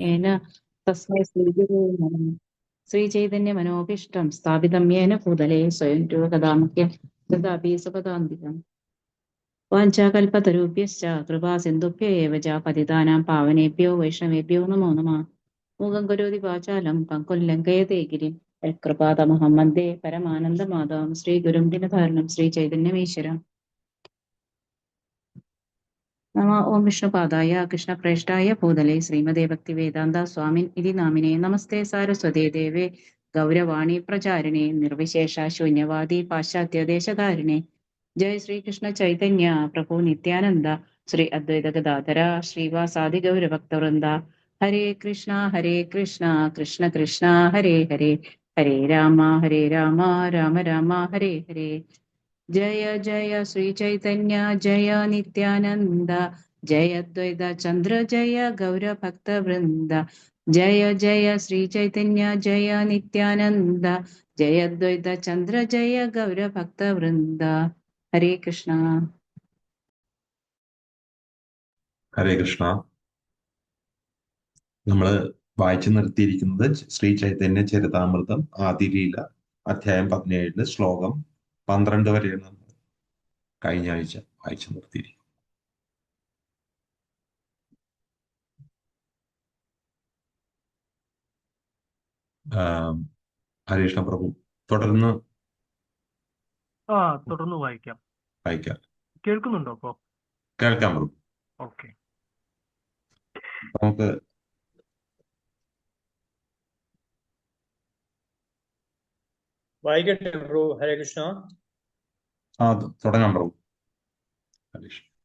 येन तस्मै श्रीगुरुवे नमः। श्रीचैतन्यमनोभीष्टं स्थापितं येन भूतले स्वयं रूपकदामह्यं ददाति सुपदान्तिकम्। वाञ्छाकल्पतरुभ्यश्च कृपासिन्धुभ्य एव च पतितानां पावनेभ्यो वैष्णवेभ्यो नमो नमः। मूकं करोति वाचालं पङ्कुं लङ्घयते गिरिं यत्कृपातमहं वन्दे परमानन्दमाधवं श्रीगुरुं दिनधारणं श्रीचैतन्यमीश्वरम्। नम ओं विष्णुपादाय कृष्णप्रेष्ठाय भूतले श्रीमते भक्तिवेदान्त स्वामिन् इति नामिने नमस्ते सारस्वते देवे गौरवाणी प्रचारिणे निर्विशेष शून्यवादी पाश्चात्यदेशधारिणे जय श्री कृष्ण चैतन्य प्रभु नित्यानंद श्री अद्वैत गदाधर श्रीवासादि गौरभक्तवृंद हरे कृष्ण कृष्ण कृष्ण हरे हरे हरे राम राम राम हरे हरे जय जय श्री चैतन्य जय नित्यानंद जय अद्वैत चंद्र जय गौर भक्त वृंद जय जय श्री चैतन्य जय नित्यानंद जय अद्वैत चंद्र जय गौर भक्त वृंद हरे कृष्ण. ഹരേ കൃഷ്ണ. നമ്മൾ വായിച്ചു നിർത്തിയിരിക്കുന്നത് ശ്രീ ചൈതന്യ ചരിതാമൃതം ആദിലീല അധ്യായം 17 ശ്ലോകം 12 വരെയാണ് നമ്മൾ കഴിഞ്ഞ ആഴ്ച വായിച്ചു നിർത്തിയിരിക്കുന്നത്. ഹരീഷ്ണ പ്രഭു തുടർന്ന് വായിക്കാം. കേൾക്കുന്നുണ്ടോ? അപ്പോ കേൾക്കാം പ്രഭു. ഓക്കെ. നമുക്ക് വായിക്കട്ടെ പ്രഭു. ഹരേ കൃഷ്ണ. തുടങ്ങാം പ്രഭു.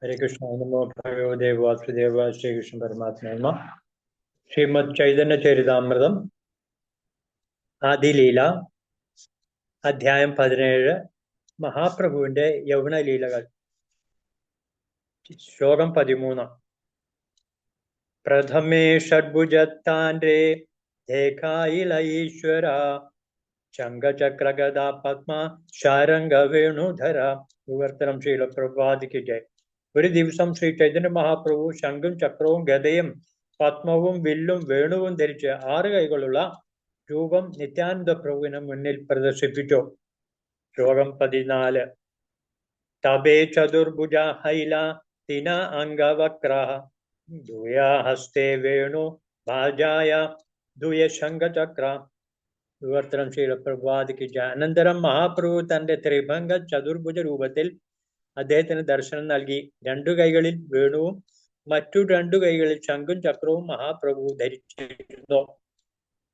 ഹരേ കൃഷ്ണ. നമോ ഭഗവതേ വാസുദേവ ശ്രീകൃഷ്ണ പരമാത്മ. ശ്രീമദ് ചൈതന്യ ചരിതാമൃതം ആദിലീല അധ്യായം 17 മഹാപ്രഭുവിന്റെ യൗവനലീലകൾ. ശ്ലോകം 13. പ്രഥമേ ഷഡ്ഭുജത്താൻരേ ദേഖായില ഈശ്വര ശംഖചക്രഗദ പത്മ ശാരംഗ വേണുധര. വിവർത്തനം ശ്രീല പ്രഭാതിക്ക് ജയ്. ഒരു ദിവസം ശ്രീ ചൈതന്യ മഹാപ്രഭു ശംഖും ചക്രവും ഗദയും പത്മവും വില്ലും വേണുവും ധരിച്ച് 6 കൈകളുള്ള രൂപം നിത്യാനന്ദ പ്രഭുവിന് മുന്നിൽ പ്രദർശിപ്പിച്ചു. ശ്ലോകം 14. തബേ ചതുർഭുജ ഹൈല തിന അംഗവക്ര ദ്വയാ ഹസ്തേ വേണു ഭാജായ ദ്വയ ശംഖചക്ര. വിവർത്തനം ശ്രീല പ്രഭാതിക്ക് ജയ. അനന്തരം മഹാപ്രഭു തന്റെ ത്രിഭംഗ ചതുർഭുജ രൂപത്തിൽ അദ്ദേഹത്തിന് ദർശനം നൽകി. 2 കൈകളിൽ വേണുവും മറ്റു 2 കൈകളിൽ ശംഖും ചക്രവും മഹാപ്രഭു ധരിച്ചിരുന്നു.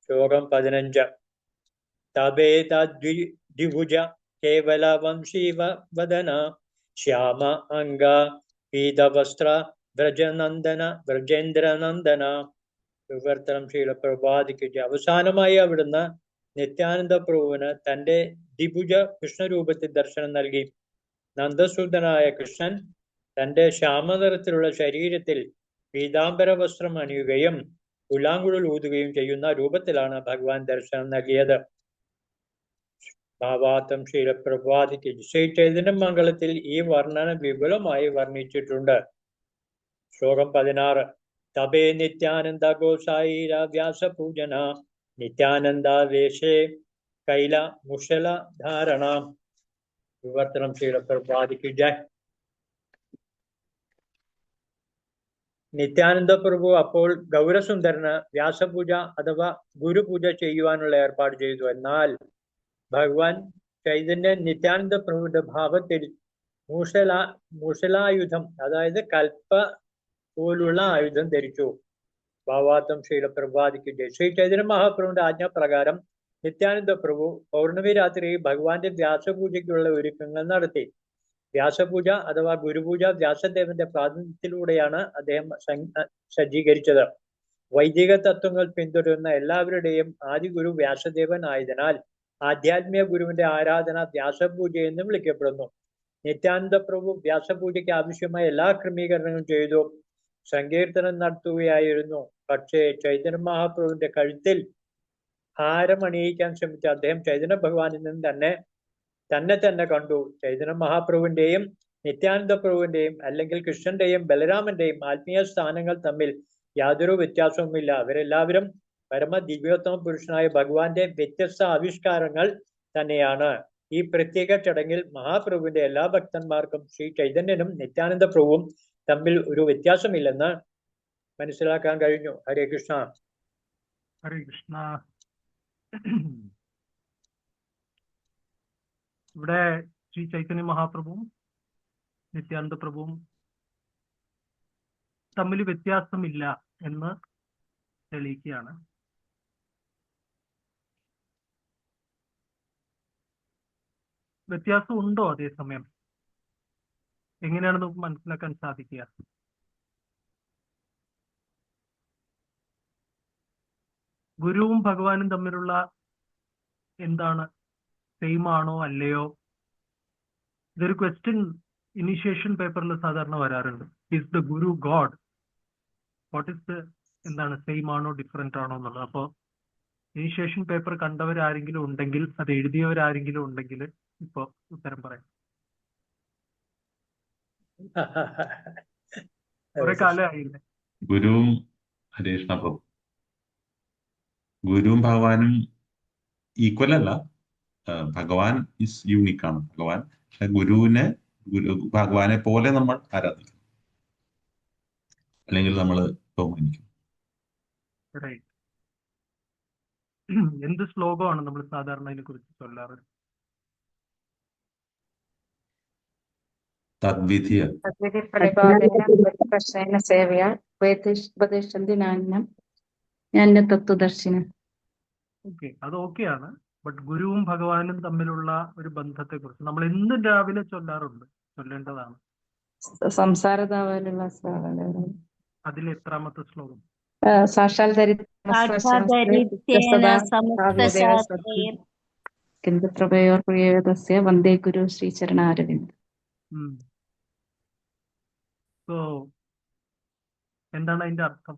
ശ്ലോകം 15. തബേതദ്വിഭുജ കേവല വംശീവ വദന ശ്യാമ അംഗ പീതവസ്ത്ര വ്രജനന്ദന വ്രജേന്ദ്രനന്ദന. വിവർത്തനം ശ്രീല പ്രഭാതിക്ക് ജയ. അവസാനമായി അവിടുന്ന് നിത്യാനന്ദ പ്രഭുവിന് തന്റെ ദ്വിഭുജ കൃഷ്ണരൂപത്തിൽ ദർശനം നൽകി. നന്ദസൂദനായ കൃഷ്ണൻ തന്റെ ശ്യാമനിറത്തിലുള്ള ശരീരത്തിൽ പീതാംബര വസ്ത്രം അണിയുകയും പുല്ലാങ്കുഴൽ ഊതുകയും ചെയ്യുന്ന രൂപത്തിലാണ് ഭഗവാൻ ദർശനം നൽകിയത്. ഭാവാർത്ഥം ശ്രീല പ്രഭാതിക്ക്. ശ്രീ ചൈതന്യ മംഗളത്തിൽ ഈ വർണ്ണന വിപുലമായി വർണ്ണിച്ചിട്ടുണ്ട്. ശ്ലോകം 16. തപേ നിത്യാനന്ദ ഗോസായിര വ്യാസപൂജന നിത്യാനന്ദാവേശേ കൈല മുഷല ധാരണ. വിവർത്തനം ശ്രീല പ്രഭാതിക്ക് ജയ്. നിത്യാനന്ദ പ്രഭു അപ്പോൾ ഗൗരസുന്ദരന് വ്യാസപൂജ അഥവാ ഗുരുപൂജ ചെയ്യുവാനുള്ള ഏർപ്പാട് ചെയ്തു. എന്നാൽ ഭഗവാൻ ചൈതന്യൻ നിത്യാനന്ദ പ്രഭുവിന്റെ ഭാവത്തിൽ മുഷലായുധം അതായത് കൽപ്പ പോലുള്ള ആയുധം ധരിച്ചു. ഭാവാർത്ഥം ശ്രീല പ്രഭാതിക്ക് ജയ്. ശ്രീ ചൈതന്യ മഹാപ്രഭുവിന്റെ ആജ്ഞാപ്രകാരം നിത്യാനന്ദ പ്രഭു പൗർണമി രാത്രി ഭഗവാന്റെ വ്യാസപൂജയ്ക്കുള്ള ഒരുക്കങ്ങൾ നടത്തി. വ്യാസപൂജ അഥവാ ഗുരുപൂജ വ്യാസദേവന്റെ പ്രാതിനിധ്യത്തിലൂടെയാണ് അദ്ദേഹം സജ്ജീകരിച്ചത്. വൈദിക തത്വങ്ങൾ പിന്തുടരുന്ന എല്ലാവരുടെയും ആദി ഗുരു വ്യാസദേവൻ ആയതിനാൽ ആധ്യാത്മിക ഗുരുവിന്റെ ആരാധന വ്യാസപൂജ എന്നും വിളിക്കപ്പെടുന്നു. നിത്യാനന്ദ പ്രഭു വ്യാസപൂജയ്ക്ക് ആവശ്യമായ എല്ലാ ക്രമീകരണങ്ങളും ചെയ്തു. സങ്കീർത്തനം നടത്തുകയായിരുന്നു. പക്ഷേ ചൈതന്യ മഹാപ്രഭുവിന്റെ കഴുത്തിൽ ഹാരം അണിയിക്കാൻ ശ്രമിച്ച അദ്ദേഹം ചൈതന്യ ഭഗവാനിൽ നിന്ന് തന്നെ കണ്ടു. ചൈതന്യ മഹാപ്രഭുവിന്റെയും നിത്യാനന്ദ പ്രഭുവിന്റെയും അല്ലെങ്കിൽ കൃഷ്ണന്റെയും ബലരാമന്റെയും ആത്മീയ സ്ഥാനങ്ങൾ തമ്മിൽ യാതൊരു വ്യത്യാസവുമില്ല. അവരെല്ലാവരും പരമ ദിവ്യോത്തമ പുരുഷനായ ഭഗവാന്റെ വ്യത്യസ്ത ആവിഷ്കാരങ്ങൾ തന്നെയാണ്. ഈ പ്രത്യേക ചടങ്ങിൽ മഹാപ്രഭുവിന്റെ എല്ലാ ഭക്തന്മാർക്കും ശ്രീ ചൈതന്യനും നിത്യാനന്ദ പ്രഭുവും തമ്മിൽ ഒരു വ്യത്യാസമില്ലെന്ന് മനസ്സിലാക്കാൻ കഴിഞ്ഞു. ഹരേ കൃഷ്ണ. ഹരേ കൃഷ്ണ. ഇവിടെ ശ്രീ ചൈതന്യ മഹാപ്രഭുവും നിത്യാനന്ദ പ്രഭുവും തമ്മിൽ വ്യത്യാസമില്ല എന്ന് തെളിയിക്കുകയാണ്. വ്യത്യാസം ഉണ്ടോ? അതേസമയം എങ്ങനെയാണ് നമുക്ക് മനസ്സിലാക്കാൻ സാധിക്കുക? ഗുരുവും ഭഗവാനും തമ്മിലുള്ള എന്താണ്, സെയിം ആണോ അല്ലയോ? ഇതൊരു ക്വസ്റ്റ്യൻ ഇനിഷ്യേഷൻ പേപ്പറിൽ സാധാരണ വരാറുണ്ട്. Is the Guru God? What is the, എന്താണ്, സെയിം ആണോ ഡിഫറെന്റ് ആണോ എന്നുള്ളത്. അപ്പോ ഇനിഷ്യേഷൻ പേപ്പർ കണ്ടവരാരെങ്കിലും ഉണ്ടെങ്കിൽ, അത് എഴുതിയവരാരെങ്കിലും ഉണ്ടെങ്കിൽ ഇപ്പൊ ഉത്തരം പറയാം. കുറെ കാലമായില്ലേ? ഗുരുവും ഹരേഷ്ണ പ്രഭു, ഗുരുവും ഭഗവാനും ഈക്വൽ അല്ല. ഭഗവാൻ ഇസ് യൂണിക് ആണ്. ഭഗവാൻ, പക്ഷെ ഭഗവാനെ പോലെ നമ്മൾ ആരാധിക്കും, അല്ലെങ്കിൽ നമ്മൾ ബഹുമാനിക്കും. എന്ത് ശ്ലോകമാണ് നമ്മൾ സാധാരണ ഇതിനെ കുറിച്ച് ചൊല്ലാറ്? തദ്വിധിയ തദ്വിധി പ്രതിപാദന സേവയ ഉപദേശന്തി നാന്യ തത്വദർശിന. ഓക്കെ, അത് ഓക്കെയാണ്. ബട്ട് ഗുരുവും ഭഗവാനും തമ്മിലുള്ള ഒരു ബന്ധത്തെ കുറിച്ച് നമ്മൾ എന്നും രാവിലെ ചൊല്ലേണ്ടതാണ്. സംസാരതാവാലുള്ള അതിൽ എത്രാമത്തെ ശ്ലോകം? സാക്ഷാൽ പ്രഭയോർ പ്രിയതസ്യ വന്ദേ ഗുരു ശ്രീചരണാരവിന്ദ്. സോ എന്താണ് അതിന്റെ അർത്ഥം?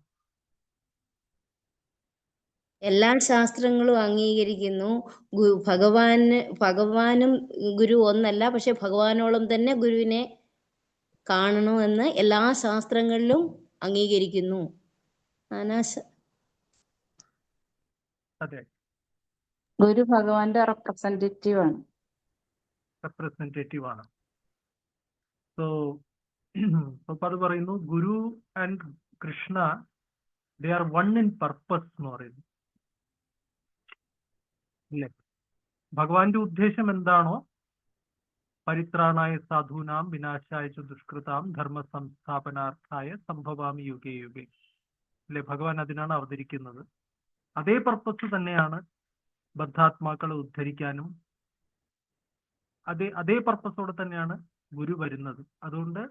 എല്ലാ ശാസ്ത്രങ്ങളും അംഗീകരിക്കുന്നു. ഭഗവാനും ഗുരു ഒന്നല്ല, പക്ഷെ ഭഗവാനോളം തന്നെ ഗുരുവിനെ കാണണമെന്ന് എല്ലാ ശാസ്ത്രങ്ങളിലും അംഗീകരിക്കുന്നു. അതെ, ഗുരു ഭഗവാന്റെ റെപ്രസെന്റേറ്റീവ് ആണ്. സോ അപ്പൊ അത് പറയുന്നു, guru and Krishna they are one in purpose എന്ന് പറയുന്നു. ഇല്ലേ? ഭഗവാന്റെ ഉദ്ദേശം എന്താണോ, പരിത്രാണായ സാധൂനാം വിനാശായ ച ദുഷ്കൃതാം ധർമ്മ സംസ്ഥാപനാർത്ഥായ സംഭവാമി യുഗേ യുഗേ. അല്ലെ? ഭഗവാൻ അതിനാണ് അവതരിക്കുന്നത്. അതേ പർപ്പസ് തന്നെയാണ് ബദ്ധാത്മാക്കളെ ഉദ്ധരിക്കാനും അതേ പർപ്പസോടെ തന്നെയാണ് ഗുരു വരുന്നത്. അതുകൊണ്ട്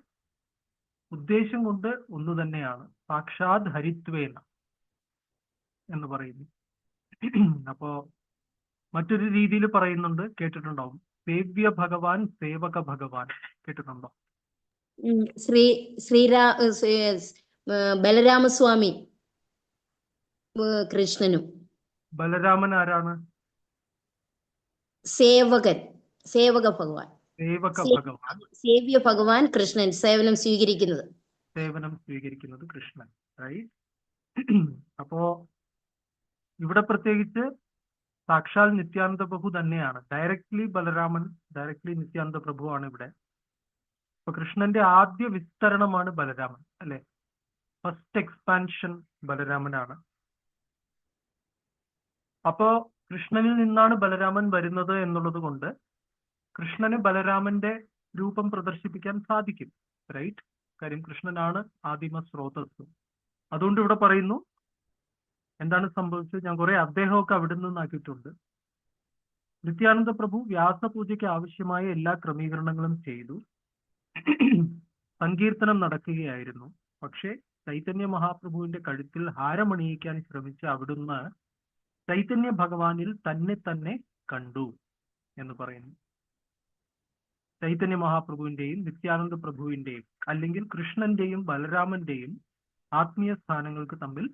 ഉദ്ദേശം കൊണ്ട് ഒന്ന് തന്നെയാണ്. സാക്ഷാത് ഹരിത്വേന എന്ന് പറയുന്നു. അപ്പോ മറ്റൊരു രീതിയിൽ പറയുന്നുണ്ട്, കേട്ടിട്ടുണ്ടാവും, സേവ്യ ഭഗവാൻ സേവക ഭഗവാൻ. കേട്ടിട്ടുണ്ടോ? ബലരാമസ്വാമി കൃഷ്ണനും. ബലരാമൻ ആരാണ്? സേവക ഭഗവാൻ. സേവ്യ ഭഗവാൻ കൃഷ്ണൻ, സേവനം സ്വീകരിക്കുന്നത് കൃഷ്ണൻ. റൈറ്റ്? അപ്പോ ഇവിടെ പ്രത്യേകിച്ച് സാക്ഷാൽ നിത്യാനന്ദ പ്രഭു തന്നെയാണ്. ഡയറക്ട്ലി നിത്യാനന്ദ പ്രഭുവാണ് ഇവിടെ. അപ്പൊ കൃഷ്ണന്റെ ആദ്യ വിസ്തരണമാണ് ബലരാമൻ, അല്ലെ? ഫസ്റ്റ് എക്സ്പാൻഷൻ ബലരാമനാണ്. അപ്പോ കൃഷ്ണനിൽ നിന്നാണ് ബലരാമൻ വരുന്നത് എന്നുള്ളത് കൊണ്ട് കൃഷ്ണന് ബലരാമന്റെ രൂപം പ്രദർശിപ്പിക്കാൻ സാധിക്കും. റൈറ്റ്? കാര്യം കൃഷ്ണനാണ് ആദിമ സ്രോതസ്. അതുകൊണ്ട് ഇവിടെ പറയുന്നു, എന്താണ് സംഭവിച്ചത്? ഞാൻ കുറെ അദ്ദേഹമൊക്കെ അവിടെ നിന്നാക്കിയിട്ടുണ്ട്. നിത്യാനന്ദ പ്രഭു വ്യാസപൂജയ്ക്ക് ആവശ്യമായ എല്ലാ ക്രമീകരണങ്ങളും ചെയ്തു. സങ്കീർത്തനം നടക്കുകയായിരുന്നു. പക്ഷെ ചൈതന്യ മഹാപ്രഭുവിന്റെ കഴുത്തിൽ ഹാരമണിയിക്കാൻ ശ്രമിച്ച അവിടുന്ന് ചൈതന്യ ഭഗവാനിൽ തന്നെ കണ്ടു എന്ന് പറയുന്നു. ചൈതന്യ മഹാപ്രഭുവിന്റെയും നിത്യാനന്ദ പ്രഭുവിന്റെയും, അല്ലെങ്കിൽ കൃഷ്ണന്റെയും ബലരാമന്റെയും ആത്മീയ സ്ഥാനങ്ങൾക്ക് തമ്മിൽ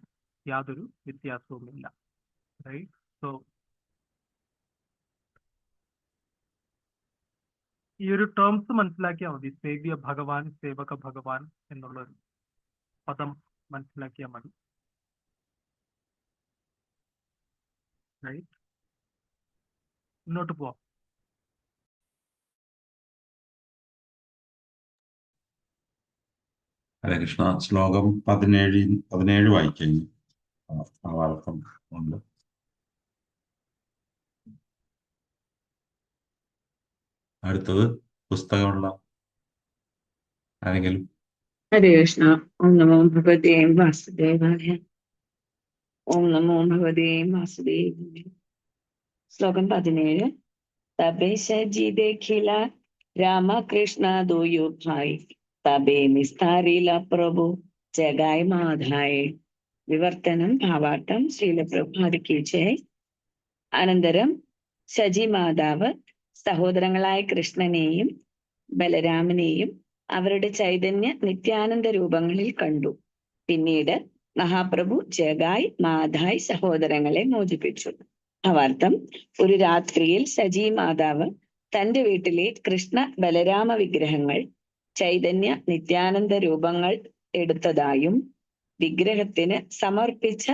യാതൊരു വ്യത്യാസവുമില്ല. റൈറ്റ്? സോ ഈ ഒരു ടേംസ് മനസ്സിലാക്കിയാൽ മതി. സേവ്യ ഭഗവാൻ, സേവക ഭഗവാൻ എന്നുള്ളൊരു പദം മനസ്സിലാക്കിയാൽ മതി. റൈറ്റ്, മുന്നോട്ട് പോവാം. ഹരേ കൃഷ്ണ. ശ്ലോകം 17 വായിക്കാം. ഭാവാർത്ഥം ഉണ്ട്. അടുത്തത് പുസ്തകമുള്ള ആരെങ്കിലും? ഹരേ കൃഷ്ണ. ഓം നമോ ഭഗവതേ വാസുദേവായ. ഓം നമോ ഭഗവതേ വാസുദേവായ. ശ്ലോകം 17. തബേ സജി ദേഖില രാമകൃഷ്ണ ദോയോ ഭായ്, തബേ നിസ്താരില പ്രഭു ജഗായ് മാധായ്. വിവർത്തനം, ഭാവാർത്ഥം. ശ്രീല പ്രഭുപാദി ജയ്. അനന്തരം ശജി മാതാവ് സഹോദരങ്ങളായ കൃഷ്ണനെയും ബലരാമനെയും അവരുടെ ചൈതന്യ നിത്യാനന്ദ രൂപങ്ങളിൽ കണ്ടു. പിന്നീട് മഹാപ്രഭു ജഗായ് മാധായ് സഹോദരങ്ങളെ മോചിപ്പിച്ചു. ഭാവാർത്ഥം. ഒരു രാത്രിയിൽ സജി മാതാവ് തന്റെ വീട്ടിലെ കൃഷ്ണ ബലരാമ വിഗ്രഹങ്ങൾ ചൈതന്യ നിത്യാനന്ദ രൂപങ്ങൾ എടുത്തതായും വിഗ്രഹത്തിന് സമർപ്പിച്ച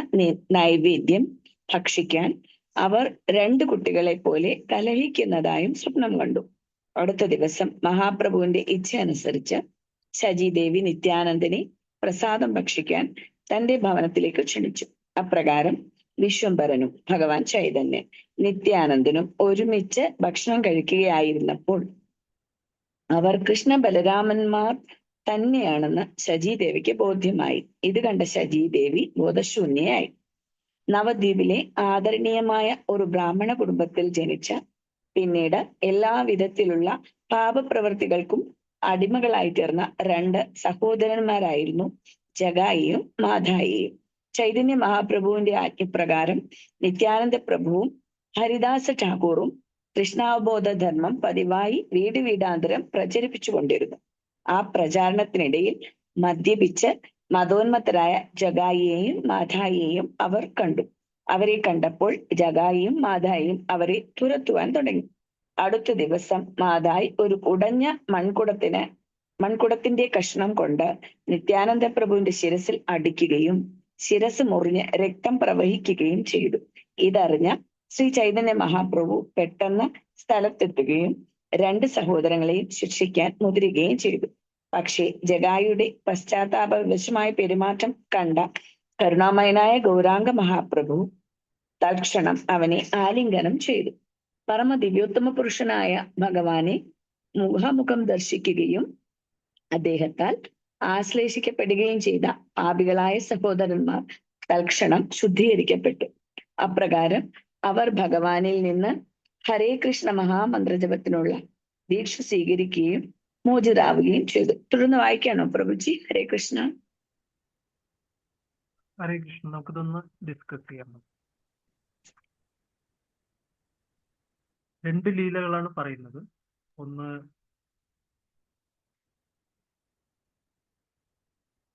നൈവേദ്യം ഭക്ഷിക്കാൻ അവർ 2 കുട്ടികളെ പോലെ കലഹിക്കുന്നതായും സ്വപ്നം കണ്ടു. അടുത്ത ദിവസം മഹാപ്രഭുവിന്റെ ഇച്ഛ അനുസരിച്ച് ശചിദേവി നിത്യാനന്ദനെ പ്രസാദം ഭക്ഷിക്കാൻ തന്റെ ഭവനത്തിലേക്ക് ക്ഷണിച്ചു. അപ്രകാരം വിശ്വംഭരനും ഭഗവാൻ ചൈതന്യൻ നിത്യാനന്ദനും ഒരുമിച്ച് ഭക്ഷണം കഴിക്കുകയായിരുന്നപ്പോൾ അവർ കൃഷ്ണ ബലരാമന്മാർ തന്നെയാണെന്ന് ശചിദേവിക്ക് ബോധ്യമായി. ഇത് കണ്ട ശചിദേവി ബോധശൂന്യയായി. നവദ്വീപിലെ ആദരണീയമായ ഒരു ബ്രാഹ്മണ കുടുംബത്തിൽ ജനിച്ച, പിന്നീട് എല്ലാ വിധത്തിലുള്ള പാപപ്രവൃത്തികൾക്കും അടിമകളായി തീർന്ന 2 സഹോദരന്മാരായിരുന്നു ജഗായിയും മാധായിയും. ചൈതന്യ മഹാപ്രഭുവിന്റെ ആജ്ഞപ്രകാരം നിത്യാനന്ദ പ്രഭുവും ഹരിദാസ ഠാക്കൂറും കൃഷ്ണാവബോധ ധർമ്മം പതിവായി വീടാന്തരം പ്രചരിപ്പിച്ചുകൊണ്ടിരുന്നു. ആ പ്രചാരണത്തിനിടയിൽ മദ്യപിച്ച് മതോന്മത്തരായ ജഗായിയെയും മാധായിയെയും അവർ കണ്ടു. അവരെ കണ്ടപ്പോൾ ജഗായിയും മാധായിയും അവരെ തുരത്തുവാൻ തുടങ്ങി. അടുത്ത ദിവസം മാധായി ഒരു ഉടഞ്ഞ മൺകുടത്തിന്റെ കഷ്ണം കൊണ്ട് നിത്യാനന്ദ പ്രഭുവിന്റെ ശിരസിൽ അടിക്കുകയും ശിരസ് മുറിഞ്ഞ് രക്തം പ്രവഹിക്കുകയും ചെയ്തു. ഇതറിഞ്ഞ ശ്രീ ചൈതന്യ മഹാപ്രഭു പെട്ടെന്ന് സ്ഥലത്തെത്തുകയും 2 സഹോദരങ്ങളെയും ശിക്ഷിക്കാൻ മുതിരുകയും ചെയ്തു. പക്ഷേ ജഗായിയുടെ പശ്ചാത്താപവശമായ പെരുമാറ്റം കണ്ട കരുണാമയനായ ഗൗരാംഗ മഹാപ്രഭു തൽക്ഷണം അവനെ ആലിംഗനം ചെയ്തു. പരമ ദിവ്യോത്തമ പുരുഷനായ ഭഗവാനെ മുഖാമുഖം ദർശിക്കുകയും അദ്ദേഹത്താൽ ആശ്ലേഷിക്കപ്പെടുകയും ചെയ്ത പാപികളായ സഹോദരന്മാർ തൽക്ഷണം ശുദ്ധീകരിക്കപ്പെട്ടു. അപ്രകാരം അവർ ഭഗവാനിൽ നിന്ന് ഹരേ കൃഷ്ണ മഹാമന്ത്രജപത്തിനുള്ള ദീക്ഷ സ്വീകരിക്കുകയും മോചിതാവുകയും ചെയ്തു. തുടർന്ന് വായിക്കാണോ പ്രഭുജി? ഹരേ കൃഷ്ണ. ഹരേ കൃഷ്ണ. നമുക്കിതൊന്ന് ഡിസ്കസ് ചെയ്യാം. 2 ലീലകളാണ് പറയുന്നത്. ഒന്ന്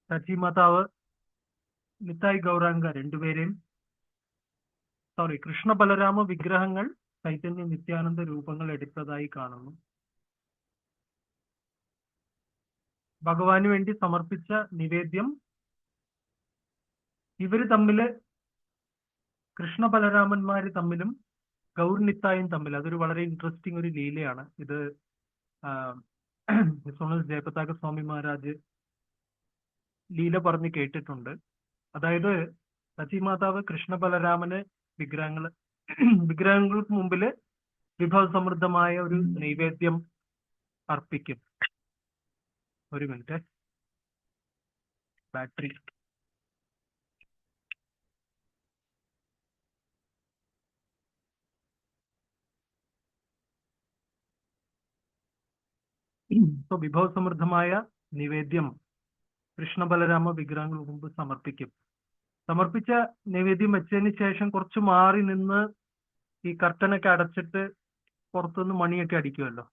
സച്ചി മാതാവ് നിത്തായ് ഗൗരാംഗ രണ്ടുപേരെയും കൃഷ്ണ ബലരാമ വിഗ്രഹങ്ങൾ ചൈതന്യ നിത്യാനന്ദ രൂപങ്ങൾ എടുത്തതായി കാണുന്നു. ഭഗവാന് വേണ്ടി സമർപ്പിച്ച നിവേദ്യം ഇവര് തമ്മില്, കൃഷ്ണ ബലരാമന്മാര് തമ്മിലും ഗൗർനിത്തായും തമ്മിൽ, അതൊരു വളരെ ഇൻട്രസ്റ്റിംഗ് ഒരു ലീലയാണ്. ഇത് ജയപതാക സ്വാമി മഹാരാജ് ലീല പറഞ്ഞ് കേട്ടിട്ടുണ്ട്. അതായത് സച്ചി മാതാവ് കൃഷ്ണ ബലരാമന് വിഗ്രഹങ്ങൾക്ക് മുമ്പില് വിഭവ സമൃദ്ധമായ ഒരു നൈവേദ്യം അർപ്പിക്കും. ഒരു മിനിറ്റ്, ബാറ്ററി. ഇപ്പൊ വിഭവ സമൃദ്ധമായ നിവേദ്യം കൃഷ്ണ ബലരാമ വിഗ്രഹങ്ങൾക്ക് മുമ്പ് സമർപ്പിക്കും. സമർപ്പിച്ച നൈവേദ്യം വെച്ചതിന് ശേഷം കുറച്ച് മാറി നിന്ന് ഈ കർട്ടനൊക്കെ അടച്ചിട്ട് പുറത്തുനിന്ന് മണിയൊക്കെ അടിക്കുമല്ലോ,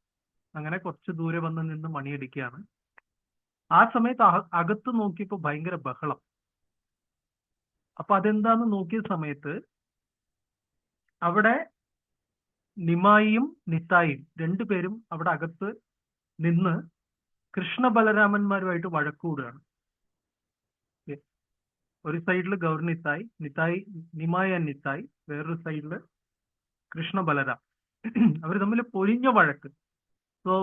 അങ്ങനെ കുറച്ച് ദൂരെ വന്ന് നിന്ന് മണിയടിക്കുകയാണ്. ആ സമയത്ത് അകത്ത് നോക്കിയപ്പോ ഭയങ്കര ബഹളം. അപ്പൊ അതെന്താന്ന് നോക്കിയ സമയത്ത് അവിടെ നിമായിയും നിത്തായും രണ്ടുപേരും അവിടെ അകത്ത് നിന്ന് കൃഷ്ണ ബലരാമന്മാരുമായിട്ട് വഴക്കൂടുകയാണ്. ഒരു സൈഡിൽ ഗൗർ നിത്തായി, നിമായ നിത്തായി, വേറൊരു സൈഡിൽ കൃഷ്ണ ബലരാം. അവർ തമ്മിൽ പൊരിഞ്ഞ വഴക്ക്. സോ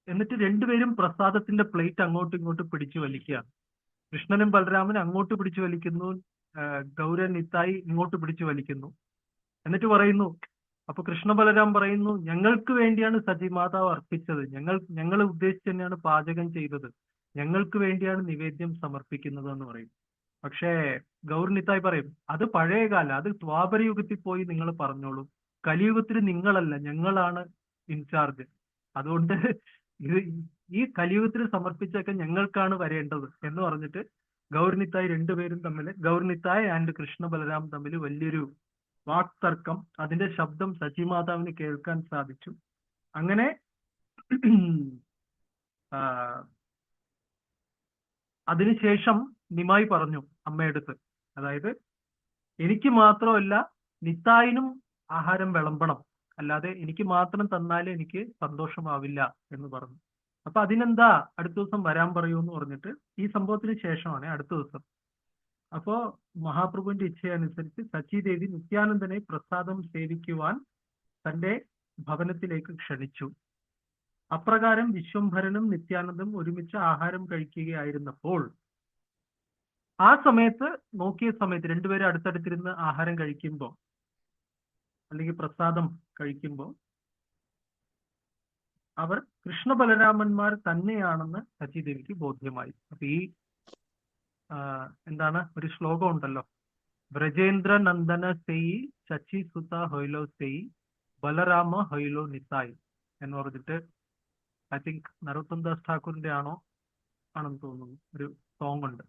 എന്നിട്ട് രണ്ടുപേരും പ്രസാദത്തിന്റെ പ്ലേറ്റ് അങ്ങോട്ടും ഇങ്ങോട്ടും പിടിച്ചു വലിക്കുകയാണ്. കൃഷ്ണനും ബലരാമനും അങ്ങോട്ട് പിടിച്ചു വലിക്കുന്നു, ഗൗര നിത്തായി ഇങ്ങോട്ട് പിടിച്ചു വലിക്കുന്നു. എന്നിട്ട് പറയുന്നു, അപ്പൊ കൃഷ്ണ ബലരാം പറയുന്നു, ഞങ്ങൾക്ക് വേണ്ടിയാണ് സതിമാതാവ് അർപ്പിച്ചത്, ഞങ്ങൾ ഉദ്ദേശിച്ച് തന്നെയാണ് പാചകം ചെയ്തത്, ഞങ്ങൾക്ക് വേണ്ടിയാണ് നിവേദ്യം സമർപ്പിക്കുന്നത് എന്ന് പറയും. പക്ഷേ ഗൗർ നിത്തായി പറയും, അത് പഴയ കാലം, അത് ദ്വാപരയുഗത്തിൽ പോയി നിങ്ങൾ പറഞ്ഞോളൂ, കലിയുഗത്തിൽ നിങ്ങളല്ല, ഞങ്ങളാണ് ഇൻചാർജ്. അതുകൊണ്ട് ഈ കലിയുഗത്തിൽ സമർപ്പിച്ചൊക്കെ ഞങ്ങൾക്കാണ് വരേണ്ടത് എന്ന് പറഞ്ഞിട്ട് ഗൗർ നിത്തായി രണ്ടുപേരും തമ്മിൽ, ഗൗർ നിത്തായ് ആൻഡ് കൃഷ്ണ ബലരാം തമ്മിൽ വലിയൊരു വാക്തർക്കം. അതിന്റെ ശബ്ദം സച്ചിമാതാവിന് കേൾക്കാൻ സാധിച്ചു. അങ്ങനെ അതിനുശേഷം നിമായി പറഞ്ഞു അമ്മയെടുത്ത്, അതായത് എനിക്ക് മാത്രമല്ല നിത്തായിനും ആഹാരം വിളമ്പണം, അല്ലാതെ എനിക്ക് മാത്രം തന്നാലേ എനിക്ക് സന്തോഷമാവില്ല എന്ന് പറഞ്ഞു. അപ്പൊ അതിനെന്താ അടുത്ത ദിവസം വരാൻ പറയൂ എന്ന് പറഞ്ഞിട്ട്, ഈ സംഭവത്തിന് ശേഷമാണ് അടുത്ത ദിവസം. അപ്പോ മഹാപ്രഭുവിന്റെ ഇച്ഛയനുസരിച്ച് സച്ചിദേവി നിത്യാനന്ദനെ പ്രസാദം സേവിക്കുവാൻ തന്റെ ഭവനത്തിലേക്ക് ക്ഷണിച്ചു. അപ്രകാരം വിശ്വംഭരനും നിത്യാനന്ദും ഒരുമിച്ച് ആഹാരം കഴിക്കുകയായിരുന്നപ്പോൾ, ആ സമയത്ത് നോക്കിയ സമയത്ത് രണ്ടുപേരും അടുത്തടുത്തിരുന്ന് ആഹാരം കഴിക്കുമ്പോൾ അല്ലെങ്കിൽ പ്രസാദം കഴിക്കുമ്പോൾ അവർ കൃഷ്ണ ബലരാമന്മാർ തന്നെയാണെന്ന് സച്ചിദേവിക്ക് ബോധ്യമായി. അപ്പൊ ഈ എന്താണ്, ഒരു ശ്ലോകം ഉണ്ടല്ലോ, വ്രജേന്ദ്ര നന്ദന സെയി ശശി സുത ഹൊയ്ലോ സെയി ബലരാമ ഹൊയ്ലോ നിസായി എന്ന് പറഞ്ഞിട്ട്, ഐ തിങ്ക് നരോത്തം ദാസ് ഠാക്കൂറിന്റെ ആണെന്ന് തോന്നുന്നു, ഒരു സോങ് ഉണ്ട്.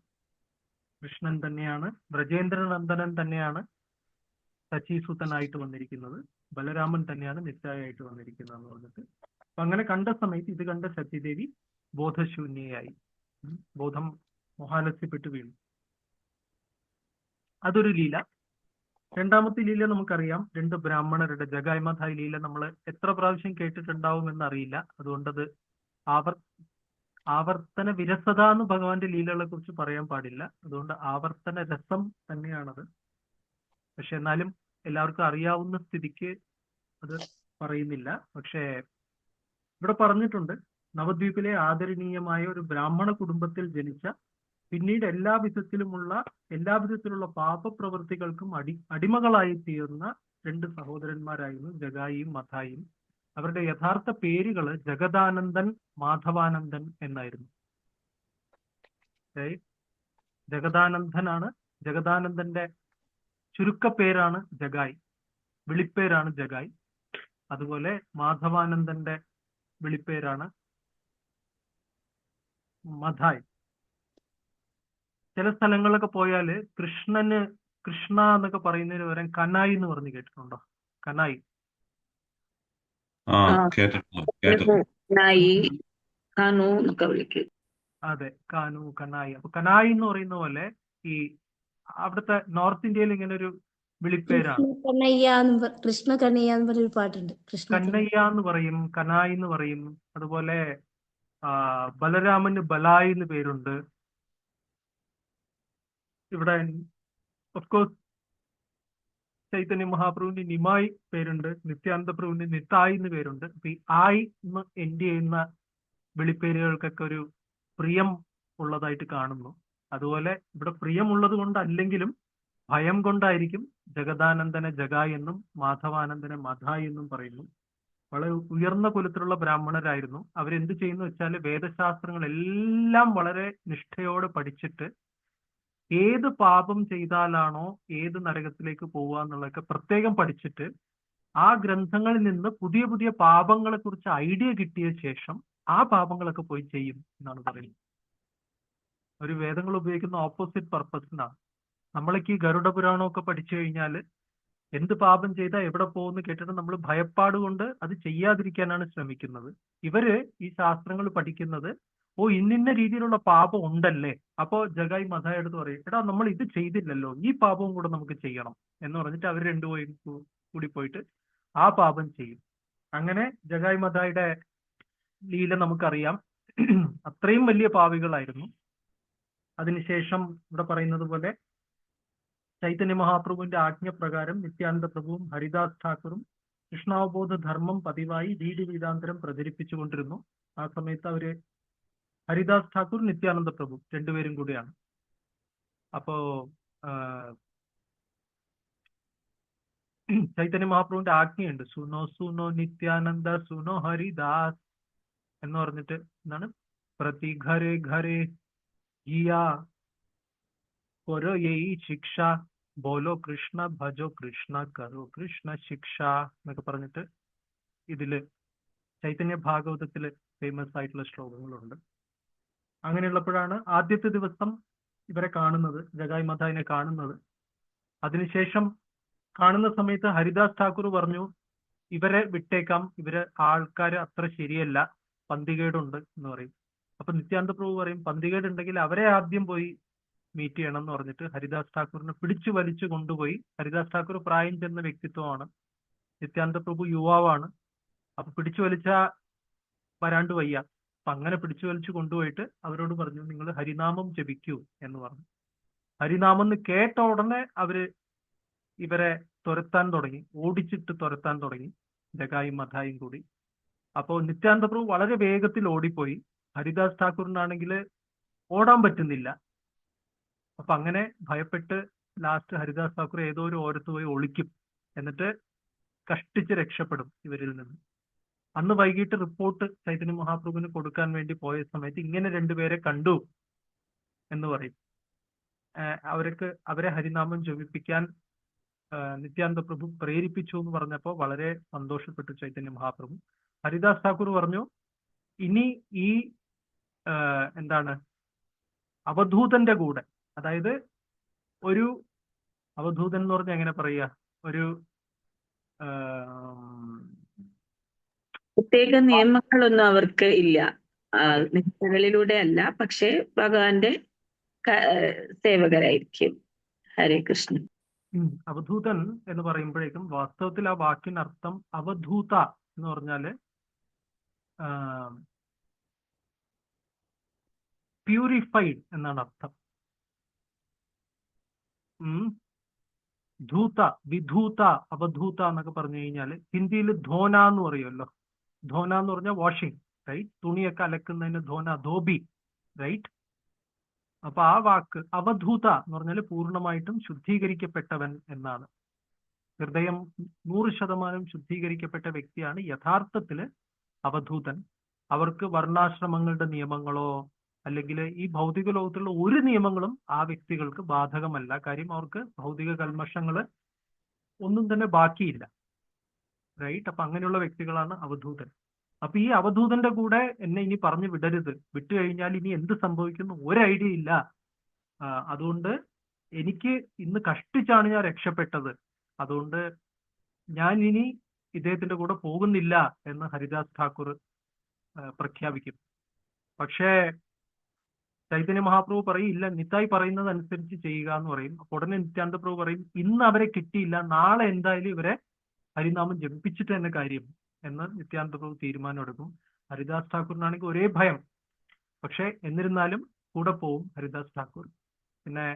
കൃഷ്ണൻ തന്നെയാണ്, വ്രജേന്ദ്ര നന്ദനൻ തന്നെയാണ് സച്ചിസുതനായിട്ട് വന്നിരിക്കുന്നത്, ബലരാമൻ തന്നെയാണ് നിത്യായിട്ട് വന്നിരിക്കുന്നത് എന്ന് പറഞ്ഞിട്ട്. അപ്പൊ അങ്ങനെ കണ്ട സമയത്ത് ഇത് കണ്ട സത്യദേവി ബോധശൂന്യയായി, ബോധം മോഹാലസ്യപ്പെട്ട് വീണു. അതൊരു ലീല. രണ്ടാമത്തെ ലീല നമുക്കറിയാം, രണ്ട് ബ്രാഹ്മണരുടെ ജഗായ് മഥായ് ലീല നമ്മൾ എത്ര പ്രാവശ്യം കേട്ടിട്ടുണ്ടാവും എന്നറിയില്ല. അതുകൊണ്ടത് ആവർത്തന വിരസത എന്ന് ഭഗവാന്റെ ലീലകളെ കുറിച്ച് പറയാൻ പാടില്ല. അതുകൊണ്ട് ആവർത്തന രസം തന്നെയാണത്. പക്ഷെ എന്നാലും എല്ലാവർക്കും അറിയാവുന്ന സ്ഥിതിക്ക് അത് പറയുന്നില്ല. പക്ഷേ ഇവിടെ പറഞ്ഞിട്ടുണ്ട്, നവദ്വീപിലെ ആദരണീയമായ ഒരു ബ്രാഹ്മണ കുടുംബത്തിൽ ജനിച്ച, പിന്നീട് എല്ലാവിധത്തിലുള്ള പാപപ്രവൃത്തികൾക്കും അടിമകളായി തീർന്ന രണ്ട് സഹോദരന്മാരായിരുന്നു ജഗായിയും മഥായിയും. അവരുടെ യഥാർത്ഥ പേരുകൾ ജഗദാനന്ദൻ, മാധവാനന്ദൻ എന്നായിരുന്നു. ജഗദാനന്ദന്റെ ചുരുക്കപ്പേരാണ് ജഗായി, വിളിപ്പേരാണ് ജഗായി. അതുപോലെ മാധവാനന്ദന്റെ വിളിപ്പേരാണ് മഥായ്. ചില സ്ഥലങ്ങളിലൊക്കെ പോയാല് കൃഷ്ണ എന്നൊക്കെ പറയുന്നതിന് പകരം കനായി എന്ന് പറഞ്ഞു കേട്ടിട്ടുണ്ടോ? കനായി. അതെ, കാനു, കനായി. അപ്പൊ കനായി എന്ന് പറയുന്ന പോലെ ഈ അവിടുത്തെ നോർത്ത് ഇന്ത്യയിൽ ഇങ്ങനെ ഒരു വിളിപ്പേരാണ്. കൃഷ്ണ കണ്ണയ്യ എന്ന് പറഞ്ഞൊരു പാട്ടുണ്ട്. കണ്ണയ്യ എന്ന് പറയും, കനായി എന്ന് പറയും. അതുപോലെ ബലരാമന് ബലായി എന്ന് പേരുണ്ട്. ഇവിടെ ഓഫ് കോഴ്സ് ചൈതന്യ മഹാപ്രഭുവിന് നിമായി പേരുണ്ട്, നിത്യാനന്ദ പ്രഭുവിന് നിത്തായി എന്ന് പേരുണ്ട്. അപ്പൊ ഈ ആയി എന്ന് എൻഡ് ചെയ്യുന്ന വിളിപ്പേരുകൾക്കൊക്കെ ഒരു പ്രിയം ഉള്ളതായിട്ട് കാണുന്നു. അതുപോലെ ഇവിടെ പ്രിയമുള്ളത് കൊണ്ടല്ലെങ്കിലും ഭയം കൊണ്ടായിരിക്കും ജഗദാനന്ദനെ ജഗായി എന്നും മാധവാനന്ദനെ മധായി എന്നും പറയുന്നു. വളരെ ഉയർന്ന കുലത്തിലുള്ള ബ്രാഹ്മണരായിരുന്നു. അവരെന്ത് ചെയ്യുന്നു വെച്ചാൽ വേദശാസ്ത്രങ്ങളെല്ലാം വളരെ നിഷ്ഠയോടെ പഠിച്ചിട്ട് ഏത് പാപം ചെയ്താലാണോ ഏത് നരകത്തിലേക്ക് പോവുക എന്നുള്ളതൊക്കെ പ്രത്യേകം പഠിച്ചിട്ട് ആ ഗ്രന്ഥങ്ങളിൽ നിന്ന് പുതിയ പുതിയ പാപങ്ങളെ കുറിച്ച് ഐഡിയ കിട്ടിയ ശേഷം ആ പാപങ്ങളൊക്കെ പോയി ചെയ്യും എന്നാണ് പറയുന്നത്. ഒരു വേദങ്ങൾ ഉപയോഗിക്കുന്ന ഓപ്പോസിറ്റ് പർപ്പസിനാണ്. നമ്മളൊക്കെ ഈ ഗരുഡ പുരാണമൊക്കെ പഠിച്ചു കഴിഞ്ഞാൽ എന്ത് പാപം ചെയ്താൽ എവിടെ പോകുമെന്ന് കേട്ടിട്ട് നമ്മൾ ഭയപ്പാട് കൊണ്ട് അത് ചെയ്യാതിരിക്കാനാണ് ശ്രമിക്കുന്നത്. ഇവര് ഈ ശാസ്ത്രങ്ങൾ പഠിക്കുന്നത് ഇന്നിന്ന രീതിയിലുള്ള പാപം ഉണ്ടല്ലേ, അപ്പോ ജഗായി മഥായി എടുത്ത് പറയും, എടാ നമ്മൾ ഇത് ചെയ്തില്ലല്ലോ, ഈ പാപവും കൂടെ നമുക്ക് ചെയ്യണം എന്ന് പറഞ്ഞിട്ട് അവർ രണ്ടുപേരും കൂടി പോയിട്ട് ആ പാപം ചെയ്യും. അങ്ങനെ ജഗായി മഥായിയുടെ ലീല നമുക്കറിയാം. അത്രയും വലിയ പാവികളായിരുന്നു. അതിനുശേഷം ഇവിടെ പറയുന്നത് പോലെ ചൈതന്യ മഹാപ്രഭുവിന്റെ ആജ്ഞപ്രകാരം നിത്യാനന്ദ പ്രഭുവും ഹരിദാസ് ഠാക്കൂറും കൃഷ്ണാവബോധ ധർമ്മം പതിവായി വീടാന്തരം പ്രചരിപ്പിച്ചുകൊണ്ടിരുന്നു. ആ സമയത്ത് അവര് ഹരിദാസ് ഠാക്കൂർ, നിത്യാനന്ദ പ്രഭു രണ്ടുപേരും കൂടിയാണ്. അപ്പോ ചൈതന്യ മഹാപ്രഭുവിന്റെ ആജ്ഞയുണ്ട്, സുനോ സുനോ നിത്യാനന്ദ സുനോ ഹരിദാസ് എന്ന് പറഞ്ഞിട്ട് എന്താണ്, പ്രതി ഘരെ ഘരെ ജിയാ കൊരോ യയി ശിക്ഷ ബോലോ കൃഷ്ണ ഭജോ കൃഷ്ണ കരോ കൃഷ്ണ ശിക്ഷ എന്നൊക്കെ പറഞ്ഞിട്ട് ഇതില് ചൈതന്യ ഭാഗവതത്തില് ഫേമസ് ആയിട്ടുള്ള ശ്ലോകങ്ങളുണ്ട്. അങ്ങനെയുള്ളപ്പോഴാണ് ആദ്യത്തെ ദിവസം ഇവരെ കാണുന്നത്, ജഗായി മഥായിനെ കാണുന്നത്. അതിനുശേഷം കാണുന്ന സമയത്ത് ഹരിദാസ് ഠാക്കൂർ പറഞ്ഞു, ഇവരെ വിട്ടേക്കാം, ഇവര് ആൾക്കാര് അത്ര ശരിയല്ല, പന്തികേടുണ്ട് എന്ന് പറയും. അപ്പൊ നിത്യാനന്ദ പ്രഭു പറയും, പന്തികേടുണ്ടെങ്കിൽ അവരെ ആദ്യം പോയി മീറ്റ് ചെയ്യണം എന്ന് പറഞ്ഞിട്ട് ഹരിദാസ് ഠാക്കൂറിനെ പിടിച്ചു വലിച്ചു കൊണ്ടുപോയി. ഹരിദാസ് ഠാക്കൂർ പ്രായം ചെന്ന വ്യക്തിത്വമാണ്, നിത്യാനന്ദ പ്രഭു യുവാവാണ്. അപ്പൊ പിടിച്ചു വലിച്ച വരാണ്ട് വയ്യ. അപ്പൊ അങ്ങനെ പിടിച്ചു വലിച്ചു കൊണ്ടുപോയിട്ട് അവരോട് പറഞ്ഞു, നിങ്ങൾ ഹരിനാമം ജപിക്കൂ എന്ന് പറഞ്ഞു. ഹരിനാമം എന്ന് കേട്ട ഉടനെ അവര് ഇവരെ തുരത്താൻ തുടങ്ങി, ഓടിച്ചിട്ട് തുരത്താൻ തുടങ്ങി, ജഗായും മഥായും കൂടി. അപ്പോൾ നിത്യാനന്ദ പ്രഭു വളരെ വേഗത്തിൽ ഓടിപ്പോയി. ഹരിദാസ് ഠാക്കൂറിനാണെങ്കിൽ ഓടാൻ പറ്റുന്നില്ല. അപ്പൊ അങ്ങനെ ഭയപ്പെട്ട് ലാസ്റ്റ് ഹരിദാസ് ഠാക്കൂർ ഏതോ ഒരു ഓരത്ത് പോയി ഒളിക്കും, എന്നിട്ട് കഷ്ടിച്ച് രക്ഷപ്പെടും ഇവരിൽ നിന്ന്. അന്ന് വൈകിട്ട് റിപ്പോർട്ട് ചൈതന്യ മഹാപ്രഭുവിന് കൊടുക്കാൻ വേണ്ടി പോയ സമയത്ത് ഇങ്ങനെ രണ്ടുപേരെ കണ്ടു എന്ന് പറയും. അവരെ ഹരിനാമം ജപിപ്പിക്കാൻ നിത്യാനന്ദ പ്രഭു പ്രേരിപ്പിച്ചു എന്ന് പറഞ്ഞപ്പോൾ വളരെ സന്തോഷപ്പെട്ടു ചൈതന്യ മഹാപ്രഭു. ഹരിദാസ് ഠാക്കൂർ പറഞ്ഞു, ഇനി ഈ അവധൂതന്റെ കൂടെ, അതായത് ഒരു അവധൂതൻ എന്ന് പറഞ്ഞാൽ എങ്ങനെ പറയുക, ഒരു പ്രത്യേക നിയമങ്ങളൊന്നും അവർക്ക് ഇല്ല, നിഷ്ഠകളിലൂടെ അല്ല, പക്ഷെ ഭഗവാന്റെ സേവകരായിരിക്കും. ഹരേ കൃഷ്ണൻ. അവധൂതൻ എന്ന് പറയുമ്പോഴേക്കും വാസ്തവത്തിൽ ആ വാക്കിനർത്ഥം അവധൂത എന്ന് പറഞ്ഞാല് പ്യൂരിഫൈഡ് എന്നാണ് അർത്ഥം. ധൂത, വിധൂത, അവധൂത എന്നൊക്കെ പറഞ്ഞു കഴിഞ്ഞാല് ഹിന്ദിയിൽ ധോന എന്ന് പറയുമല്ലോ. ധോന എന്ന് പറഞ്ഞാൽ വാഷിംഗ്, റൈറ്റ്? തുണിയൊക്കെ അലക്കുന്നതിന് ധോന, ധോബി, റൈറ്റ്? അപ്പൊ ആ വാക്ക് അവധൂത എന്ന് പറഞ്ഞാൽ പൂർണ്ണമായിട്ടും ശുദ്ധീകരിക്കപ്പെട്ടവൻ എന്നാണ്. ഹൃദയം 100% ശുദ്ധീകരിക്കപ്പെട്ട വ്യക്തിയാണ് യഥാർത്ഥത്തില് അവധൂതൻ. അവർക്ക് വർണ്ണാശ്രമങ്ങളുടെ നിയമങ്ങളോ അല്ലെങ്കിൽ ഈ ഭൗതിക ലോകത്തുള്ള ഒരു നിയമങ്ങളും ആ വ്യക്തികൾക്ക് ബാധകമല്ല. കാര്യം അവർക്ക് ഭൗതിക കൽമഷങ്ങള് ഒന്നും തന്നെ ബാക്കിയില്ല, റൈറ്റ്? അപ്പൊ അങ്ങനെയുള്ള വ്യക്തികളാണ് അവധൂതൻ. അപ്പൊ ഈ അവധൂതന്റെ കൂടെ എന്നെ ഇനി പറഞ്ഞു വിടരുത്, വിട്ടുകഴിഞ്ഞാൽ ഇനി എന്ത് സംഭവിക്കുന്നു ഒരു ഐഡിയ ഇല്ല. അതുകൊണ്ട് എനിക്ക് ഇന്ന് കഷ്ടിച്ചാണ് ഞാൻ രക്ഷപ്പെട്ടത്, അതുകൊണ്ട് ഞാൻ ഇനി ഇദ്ദേഹത്തിന്റെ കൂടെ പോകുന്നില്ല എന്ന് ഹരിദാസ് ഠാക്കൂർ പ്രഖ്യാപിക്കും. പക്ഷേ ചൈതന്യ മഹാപ്രഭു പറയും, ഇല്ല, നിത്തായി പറയുന്നത് അനുസരിച്ച് ചെയ്യുക എന്ന് പറയും. അപ്പൊ ഉടനെ നിത്യാനന്ദ പ്രഭു പറയും, ഇന്ന് അവരെ കിട്ടിയില്ല, നാളെ എന്തായാലും ഇവരെ ഹരിനാമം ജപിപ്പിച്ചിട്ട് തന്നെ കാര്യം എന്ന് നിത്യാനന്ദ പ്രഭു തീരുമാനം എടുക്കും. ഹരിദാസ് ഠാക്കൂറിനാണെങ്കിൽ ഒരേ ഭയം, പക്ഷെ എന്നിരുന്നാലും കൂടെ പോവും ഹരിദാസ് ഠാക്കൂർ. പിന്നെ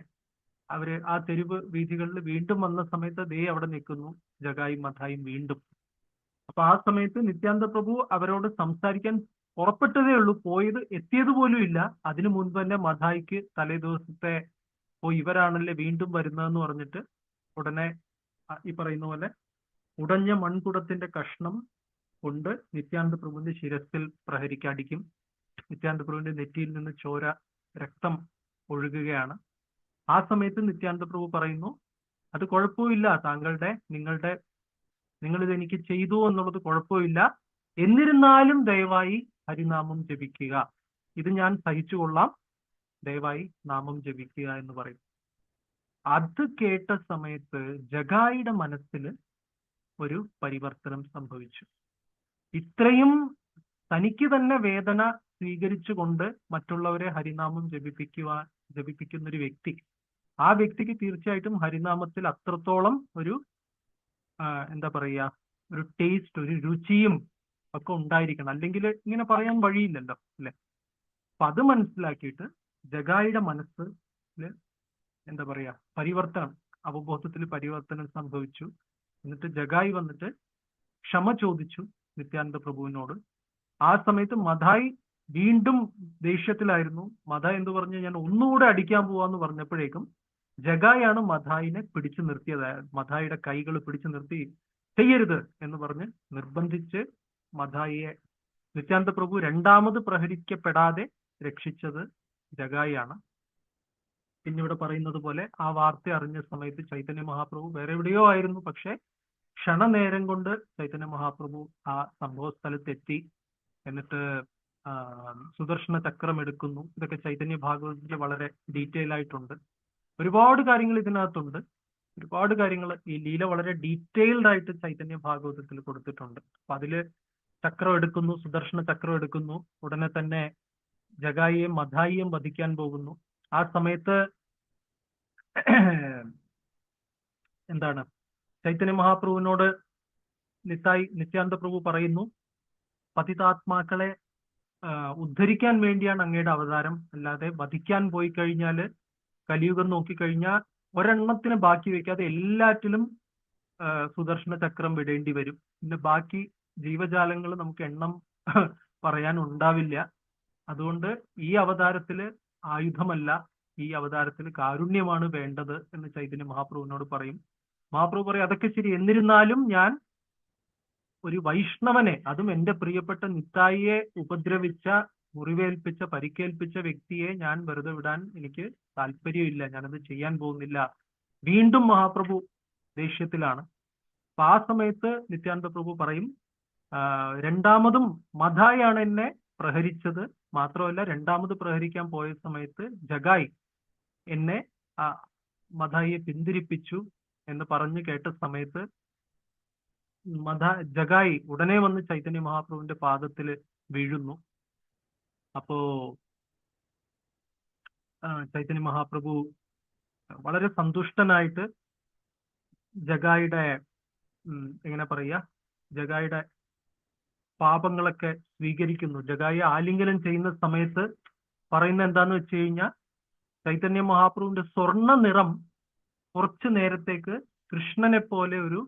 അവര് ആ തെരുവ് വീഥികളിൽ വീണ്ടും വന്ന സമയത്ത് ദേ അവിടെ നിൽക്കുന്നു ജഗായും മഥായും വീണ്ടും. അപ്പൊ ആ സമയത്ത് നിത്യാനന്ദ പ്രഭു അവരോട് സംസാരിക്കാൻ പുറപ്പെട്ടതേ ഉള്ളൂ, എത്തിയത് പോലും ഇല്ല. അതിനു മുൻപ് തന്നെ മഥായിക്ക് തലേ ദിവസത്തെ ഇവരാണല്ലേ വീണ്ടും വരുന്നതെന്ന് പറഞ്ഞിട്ട് ഉടനെ ഈ പറയുന്ന പോലെ ഉടഞ്ഞ മൺകുടത്തിന്റെ കഷ്ണം കൊണ്ട് നിത്യാനന്ദ പ്രഭുവിന്റെ ശിരസിൽ പ്രഹരിക്കടിക്കും. നിത്യാനന്ദ പ്രഭുവിന്റെ നെറ്റിയിൽ നിന്ന് ചോര, രക്തം ഒഴുകുകയാണ്. ആ സമയത്ത് നിത്യാനന്ദ പ്രഭു പറയുന്നു, അത് കുഴപ്പമില്ല, നിങ്ങളിത് എനിക്ക് ചെയ്തു എന്നുള്ളത് കുഴപ്പമില്ല, എന്നിരുന്നാലും ദയവായി ഹരിനാമം ജപിക്കുക, ഇത് ഞാൻ സഹിച്ചുകൊള്ളാം, ദയവായി നാമം ജപിക്കുക എന്ന് പറയും. അത് കേട്ട സമയത്ത് ജഗായിയുടെ മനസ്സിൽ ഒരു പരിവർത്തനം സംഭവിച്ചു. ഇത്രയും തനിക്ക് തന്നെ വേദന സ്വീകരിച്ചുകൊണ്ട് മറ്റുള്ളവരെ ഹരിനാമം ജപിപ്പിക്കുന്ന ഒരു വ്യക്തി, ആ വ്യക്തിക്ക് തീർച്ചയായിട്ടും ഹരിനാമത്തിൽ അത്രത്തോളം ഒരു ഒരു ടേസ്റ്റ്, ഒരു രുചിയും ഒക്കെ ഉണ്ടായിരിക്കണം, അല്ലെങ്കിൽ ഇങ്ങനെ പറയാൻ വഴിയില്ലല്ലോ, അല്ലെ? അപ്പൊ അത് മനസ്സിലാക്കിയിട്ട് ജഗായിയുടെ മനസ്സിൽ എന്താ പറയാ പരിവർത്തനം, അവബോധത്തിൽ പരിവർത്തനം സംഭവിച്ചു. എന്നിട്ട് ജഗായി വന്നിട്ട് ക്ഷമ ചോദിച്ചു നിത്യാനന്ദ പ്രഭുവിനോട്. ആ സമയത്ത് മഥായി വീണ്ടും ദേഷ്യത്തിലായിരുന്നു. മഥായി എന്ത് പറഞ്ഞു, ഞാൻ ഒന്നുകൂടെ അടിക്കാൻ പോവാന്ന് പറഞ്ഞപ്പോഴേക്കും ജഗായാണ് മഥായിനെ പിടിച്ചു നിർത്തിയത്. മഥായിയുടെ കൈകൾ പിടിച്ചു നിർത്തി ചെയ്യരുത് എന്ന് പറഞ്ഞ് നിർബന്ധിച്ച് മഥായിയെ നിത്യാനന്ദ പ്രഭു രണ്ടാമത് പ്രഹരിക്കപ്പെടാതെ രക്ഷിച്ചത് ജഗായിയാണ്. പിന്നിവിടെ പറയുന്നത് പോലെ ആ വാർത്ത അറിഞ്ഞ സമയത്ത് ചൈതന്യ മഹാപ്രഭു വേറെ എവിടെയോ ആയിരുന്നു. പക്ഷെ ക്ഷണനേരം കൊണ്ട് ചൈതന്യ മഹാപ്രഭു ആ സംഭവ സ്ഥലത്തെത്തി. എന്നിട്ട് സുദർശന ചക്രം എടുക്കുന്നു. ഇതൊക്കെ ചൈതന്യ ഭാഗവതത്തിൽ വളരെ ഡീറ്റെയിൽ ആയിട്ടുണ്ട്. ഒരുപാട് കാര്യങ്ങൾ ഇതിനകത്തുണ്ട്. ഒരുപാട് കാര്യങ്ങൾ ഈ ലീല വളരെ ഡീറ്റെയിൽഡ് ആയിട്ട് ചൈതന്യ ഭാഗവതത്തിൽ കൊടുത്തിട്ടുണ്ട്. അപ്പൊ അതില് ചക്രം എടുക്കുന്നു, സുദർശന ചക്രം എടുക്കുന്നു. ഉടനെ തന്നെ ജഗായിയെയും മഥായിയെയും വധിക്കാൻ പോകുന്നു. ആ സമയത്ത് എന്താണ് ചൈതന്യ മഹാപ്രഭുവിനോട് നിത്യാനന്ദ പ്രഭു പറയുന്നു, പതിതാത്മാക്കളെ ഉദ്ധരിക്കാൻ വേണ്ടിയാണ് അങ്ങയുടെ അവതാരം, അല്ലാതെ വധിക്കാൻ പോയി കഴിഞ്ഞാല് കലിയുഗം നോക്കിക്കഴിഞ്ഞാൽ ഒരെണ്ണത്തിന് ബാക്കി വെക്കാതെ എല്ലാറ്റിലും സുദർശന ചക്രം വിടേണ്ടി വരും. പിന്നെ ബാക്കി ജീവജാലങ്ങൾ നമുക്ക് എണ്ണം പറയാൻ ഉണ്ടാവില്ല. അതുകൊണ്ട് ഈ അവതാരത്തില് ആയുധമല്ല, ഈ അവതാരത്തിൽ കാരുണ്യമാണ് വേണ്ടത് എന്ന് ചൈതന്യ മഹാപ്രഭുവിനോട് പറയും. മഹാപ്രഭു പറയും, അതൊക്കെ ശരി, എന്നിരുന്നാലും ഞാൻ ഒരു വൈഷ്ണവനെ, അതും എന്റെ പ്രിയപ്പെട്ട നിത്തായിയെ ഉപദ്രവിച്ച, മുറിവേൽപ്പിച്ച, പരിക്കേൽപ്പിച്ച വ്യക്തിയെ ഞാൻ വെറുതെ വിടാൻ എനിക്ക് താല്പര്യമില്ല, ഞാനത് ചെയ്യാൻ പോകുന്നില്ല. വീണ്ടും മഹാപ്രഭു ദേഷ്യത്തിലാണ്. അപ്പൊ ആ സമയത്ത് നിത്യാനന്ദ പ്രഭു പറയും, രണ്ടാമതും മഥായാണ് എന്നെ പ്രഹരിച്ചത്. മാത്രമല്ല രണ്ടാമത് പ്രഹരിക്കാൻ പോയ സമയത്ത് ജഗായി എന്നെ മഥായിയെ പിന്തിരിപ്പിച്ചു എന്ന് പറഞ്ഞു കേട്ട സമയത്ത് ജഗായി ഉടനെ വന്ന് ചൈതന്യ മഹാപ്രഭുവിന്റെ പാദത്തിൽ വീഴുന്നു. അപ്പോ ചൈതന്യ മഹാപ്രഭു വളരെ സന്തുഷ്ടനായിട്ട് ജഗായിയുടെ എങ്ങനെ പറയാ, ജഗായിയുടെ പാപങ്ങളൊക്കെ സ്വീകരിക്കുന്നു. ജഗായി ആലിംഗനം ചെയ്യുന്ന സമയത്ത് പറയുന്ന എന്താന്ന് വെച്ച് കഴിഞ്ഞാൽ, ചൈതന്യ മഹാപ്രഭുവിന്റെ സ്വർണ്ണ നിറം കുറച്ചു നേരത്തേക്ക് കൃഷ്ണനെ പോലെ ഒരു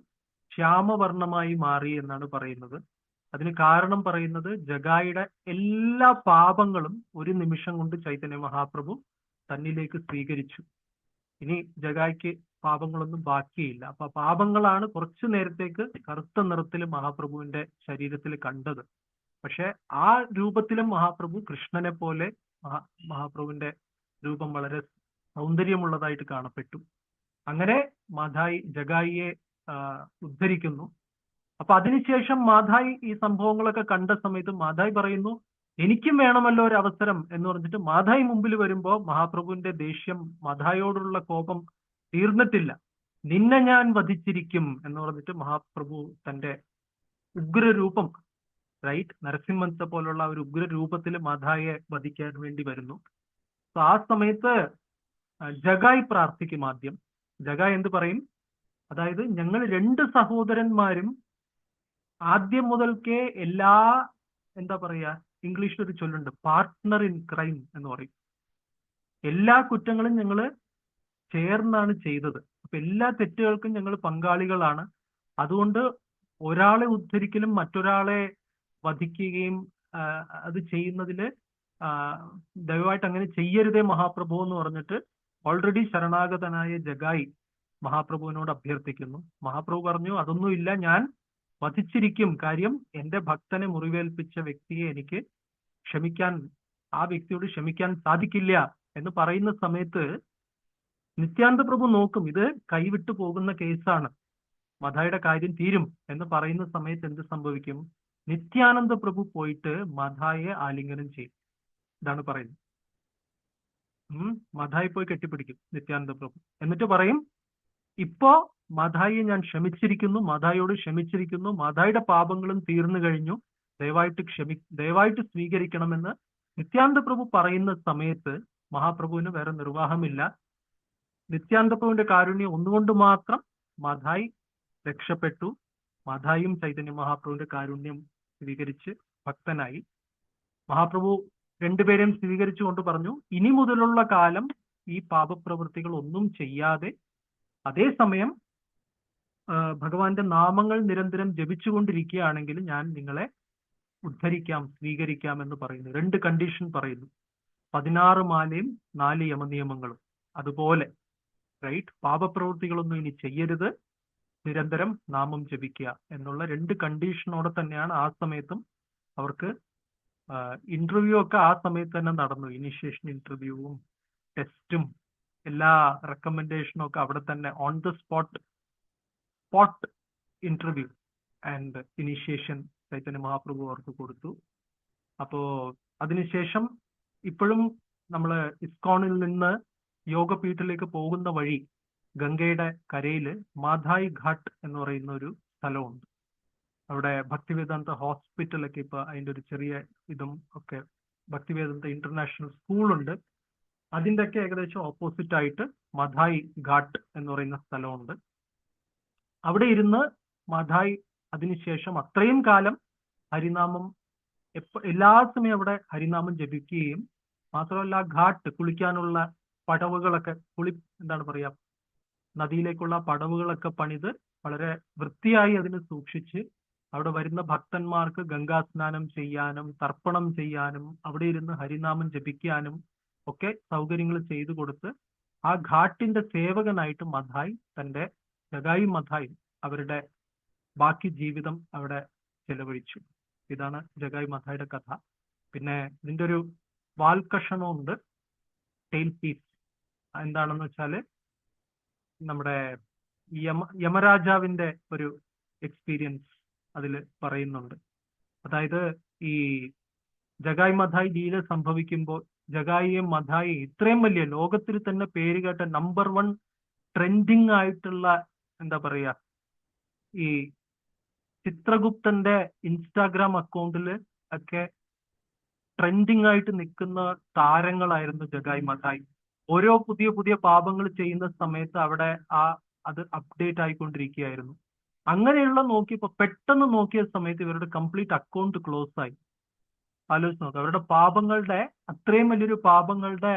ശ്യാമവർണ്ണമായി മാറി എന്നാണ് പറയുന്നത്. അതിന് കാരണം പറയുന്നത് ജഗായിയുടെ എല്ലാ പാപങ്ങളും ഒരു നിമിഷം കൊണ്ട് ചൈതന്യ മഹാപ്രഭു തന്നിലേക്ക് സ്വീകരിച്ചു. ഇനി ജഗായിക്ക് പാപങ്ങളൊന്നും ബാക്കിയില്ല. അപ്പൊ പാപങ്ങളാണ് കുറച്ചു നേരത്തേക്ക് കറുത്ത നിറത്തിൽ മഹാപ്രഭുവിന്റെ ശരീരത്തിൽ കണ്ടത്. പക്ഷെ ആ രൂപത്തിലും മഹാപ്രഭു കൃഷ്ണനെ പോലെ മഹാപ്രഭുവിന്റെ രൂപം വളരെ സൗന്ദര്യമുള്ളതായിട്ട് കാണപ്പെട്ടു. അങ്ങനെ ജഗായിയെ ഉദ്ധരിക്കുന്നു. അപ്പൊ അതിനുശേഷം മാധായി ഈ സംഭവങ്ങളൊക്കെ കണ്ട സമയത്ത് മാധായി പറയുന്നു, എനിക്കും വേണമല്ലോ ഒരു അവസരം എന്ന് പറഞ്ഞിട്ട് മാധായി മുമ്പിൽ വരുമ്പോ മഹാപ്രഭുവിന്റെ ദേഷ്യം, മാധായോടുള്ള കോപം തീർന്നിട്ടില്ല. നിന്നെ ഞാൻ വധിച്ചിരിക്കും എന്ന് പറഞ്ഞിട്ട് മഹാപ്രഭു തന്റെ ഉഗ്രരൂപം, റൈറ്റ്, നരസിംഹത്തെ പോലുള്ള ഒരു ഉഗ്രരൂപത്തിൽ മാധായെ വധിക്കാൻ വേണ്ടി വരുന്നു. ആ സമയത്ത് ജഗായി പ്രാർത്ഥിക്കും. ആദ്യം ജഗായി എന്ത് പറയും, അതായത് ഞങ്ങൾ രണ്ട് സഹോദരന്മാരും ആദ്യം മുതൽക്കേ എല്ലാ, എന്താ പറയാ, ഇംഗ്ലീഷിൽ ഒരു ചൊല്ലുണ്ട്, പാർട്ട്ണർ ഇൻ ക്രൈം എന്ന് പറയും. എല്ലാ കുറ്റങ്ങളും ഞങ്ങൾ ചേർന്നാണ് ചെയ്തത്. അപ്പൊ എല്ലാ തെറ്റുകൾക്കും ഞങ്ങൾ പങ്കാളികളാണ്. അതുകൊണ്ട് ഒരാളെ ഉദ്ധരിക്കലും മറ്റൊരാളെ വധിക്കുകയും അത് ചെയ്യുന്നതില് ദയവായിട്ട് അങ്ങനെ ചെയ്യരുതേ മഹാപ്രഭു എന്ന് പറഞ്ഞിട്ട് ഓൾറെഡി ശരണാഗതനായ ജഗായി മഹാപ്രഭുവിനോട് അഭ്യർത്ഥിക്കുന്നു. മഹാപ്രഭു പറഞ്ഞു, അതൊന്നുമില്ല, ഞാൻ വധിച്ചിരിക്കും. കാര്യം എന്റെ ഭക്തനെ മുറിവേൽപ്പിച്ച വ്യക്തിയെ എനിക്ക് ക്ഷമിക്കാൻ, ആ വ്യക്തിയോട് ക്ഷമിക്കാൻ സാധിക്കില്ല എന്ന് പറയുന്ന സമയത്ത് നിത്യാനന്ദ പ്രഭു നോക്കും, ഇത് കൈവിട്ടു പോകുന്ന കേസാണ്, മഥായുടെ കാര്യം തീരും എന്ന് പറയുന്ന സമയത്ത് എന്ത് സംഭവിക്കും, നിത്യാനന്ദ പ്രഭു പോയിട്ട് മഥായെ ആലിംഗനം ചെയ്യും. ഇതാണ് പറയുന്നത്. മഥായി പോയി കെട്ടിപ്പിടിക്കും നിത്യാനന്ദ പ്രഭു. എന്നിട്ട് പറയും, ഇപ്പോ മഥായിയെ ഞാൻ ക്ഷമിച്ചിരിക്കുന്നു, മഥായിയോട് ക്ഷമിച്ചിരിക്കുന്നു, മഥായിയുടെ പാപങ്ങളും തീർന്നു കഴിഞ്ഞു, ദയവായിട്ട് സ്വീകരിക്കണമെന്ന് നിത്യാനന്ദ പ്രഭു പറയുന്ന സമയത്ത് മഹാപ്രഭുവിന് വേറെ നിർവാഹമില്ല. നിത്യാനന്ദ പ്രഭുവിന്റെ കാരുണ്യം ഒന്നുകൊണ്ട് മാത്രം മഥായി രക്ഷപ്പെട്ടു. മഥായിയും ചൈതന്യ മഹാപ്രഭുവിന്റെ കാരുണ്യം സ്വീകരിച്ച് ഭക്തനായി. മഹാപ്രഭു രണ്ടുപേരെയും സ്വീകരിച്ചുകൊണ്ട് പറഞ്ഞു, ഇനി മുതലുള്ള കാലം ഈ പാപപ്രവൃത്തികൾ ഒന്നും ചെയ്യാതെ അതേസമയം ഭഗവാന്റെ നാമങ്ങൾ നിരന്തരം ജപിച്ചുകൊണ്ടിരിക്കുകയാണെങ്കിൽ ഞാൻ നിങ്ങളെ ഉദ്ധരിക്കാം, സ്വീകരിക്കാം എന്ന് പറയുന്നു. 2 കണ്ടീഷൻ പറയുന്നു, 16 മാലയും 4 യമനിയമങ്ങളും. അതുപോലെ റൈറ്റ്, പാപപ്രവൃത്തികളൊന്നും ഇനി ചെയ്യരുത്, നിരന്തരം നാമം ജപിക്കുക എന്നുള്ള 2 കണ്ടീഷനോടെ തന്നെയാണ് ആ സമയത്തും അവർക്ക് ഇന്റർവ്യൂ ഒക്കെ ആ സമയത്ത് തന്നെ നടന്നു. ഇനിഷ്യേഷൻ ഇന്റർവ്യൂവും ടെസ്റ്റും എല്ലാ റെക്കമെൻഡേഷനും ഒക്കെ അവിടെ തന്നെ on the spot interview and initiation Chaitanya Mahaprabhu അവർക്ക് കൊടുത്തു. അപ്പോ അതിനുശേഷം ഇപ്പോഴും നമ്മൾ ഇസ്കോണിൽ നിന്ന് യോഗപീഠിലേക്ക് പോകുന്ന വഴി ഗംഗയുടെ കരയില് മാധായി ഘാട്ട് എന്ന് പറയുന്ന ഒരു സ്ഥലമുണ്ട്. അവിടെ ഭക്തിവേദാന്ത ഹോസ്പിറ്റലൊക്കെ ഇപ്പൊ അതിന്റെ ഒരു ചെറിയ ഇതും ഒക്കെ, ഭക്തിവേദാന്ത ഇന്റർനാഷണൽ സ്കൂളുണ്ട്, അതിൻ്റെ ഒക്കെ ഏകദേശം ഓപ്പോസിറ്റ് ആയിട്ട് മധായി ഘാട്ട് എന്ന് പറയുന്ന സ്ഥലമുണ്ട്. അവിടെ ഇരുന്ന് മധായി അതിനുശേഷം അത്രയും കാലം ഹരിനാമം എല്ലാ സമയം അവിടെ ഹരിനാമം ജപിക്കുകയും മാത്രമല്ല ഘാട്ട് കുളിക്കാനുള്ള പടവുകളൊക്കെ എന്താണ് പറയാ, നദിയിലേക്കുള്ള പടവുകളൊക്കെ പണിത് വളരെ വൃത്തിയായി അതിന് സൂക്ഷിച്ച് അവിടെ വരുന്ന ഭക്തന്മാർക്ക് ഗംഗാസ്നാനം ചെയ്യാനും തർപ്പണം ചെയ്യാനും അവിടെ ഇരുന്ന് ഹരിനാമം ജപിക്കാനും ഒക്കെ സൗകര്യങ്ങൾ ചെയ്തു കൊടുത്ത് ആ ഘാട്ടിന്റെ സേവകനായിട്ട് മധായി തന്റെ ജഗായി മധായി അവരുടെ ബാക്കി ജീവിതം അവിടെ ചെലവഴിച്ചു. ഇതാണ് ജഗായി മധായിയുടെ കഥ. പിന്നെ ഇതിന്റെ ഒരു വാൽക്കഷണമുണ്ട്, ടെയിൽ പീസ്. എന്താണെന്ന് വെച്ചാല് നമ്മുടെ യമരാജാവിന്റെ ഒരു എക്സ്പീരിയൻസ് അതിൽ പറയുന്നുണ്ട്. അതായത് ഈ ജഗായി മധായി ലീല സംഭവിക്കുമ്പോൾ ജഗായിയും മധായി ഇത്രയും വലിയ ലോകത്തിൽ തന്നെ പേര് കേട്ട നമ്പർ 1 ട്രെൻഡിങ് ആയിട്ടുള്ള എന്താ പറയാ, ഈ ചിത്രഗുപ്തന്റെ ഇൻസ്റ്റാഗ്രാം അക്കൗണ്ടിൽ ഒക്കെ ട്രെൻഡിങ് ആയിട്ട് നിൽക്കുന്ന താരങ്ങളായിരുന്നു ജഗായി മധായി. ഓരോ പുതിയ പുതിയ പാപങ്ങൾ ചെയ്യുന്ന സമയത്ത് അവിടെ അത് അപ്ഡേറ്റ് ആയിക്കൊണ്ടിരിക്കുകയായിരുന്നു. അങ്ങനെയുള്ള നോക്കിയപ്പോ പെട്ടെന്ന് നോക്കിയ സമയത്ത് ഇവരുടെ കംപ്ലീറ്റ് അക്കൗണ്ട് ക്ലോസ് ആയി. ആലോചിച്ച് നോക്കുക, അവരുടെ പാപങ്ങളുടെ അത്രയും വലിയൊരു പാപങ്ങളുടെ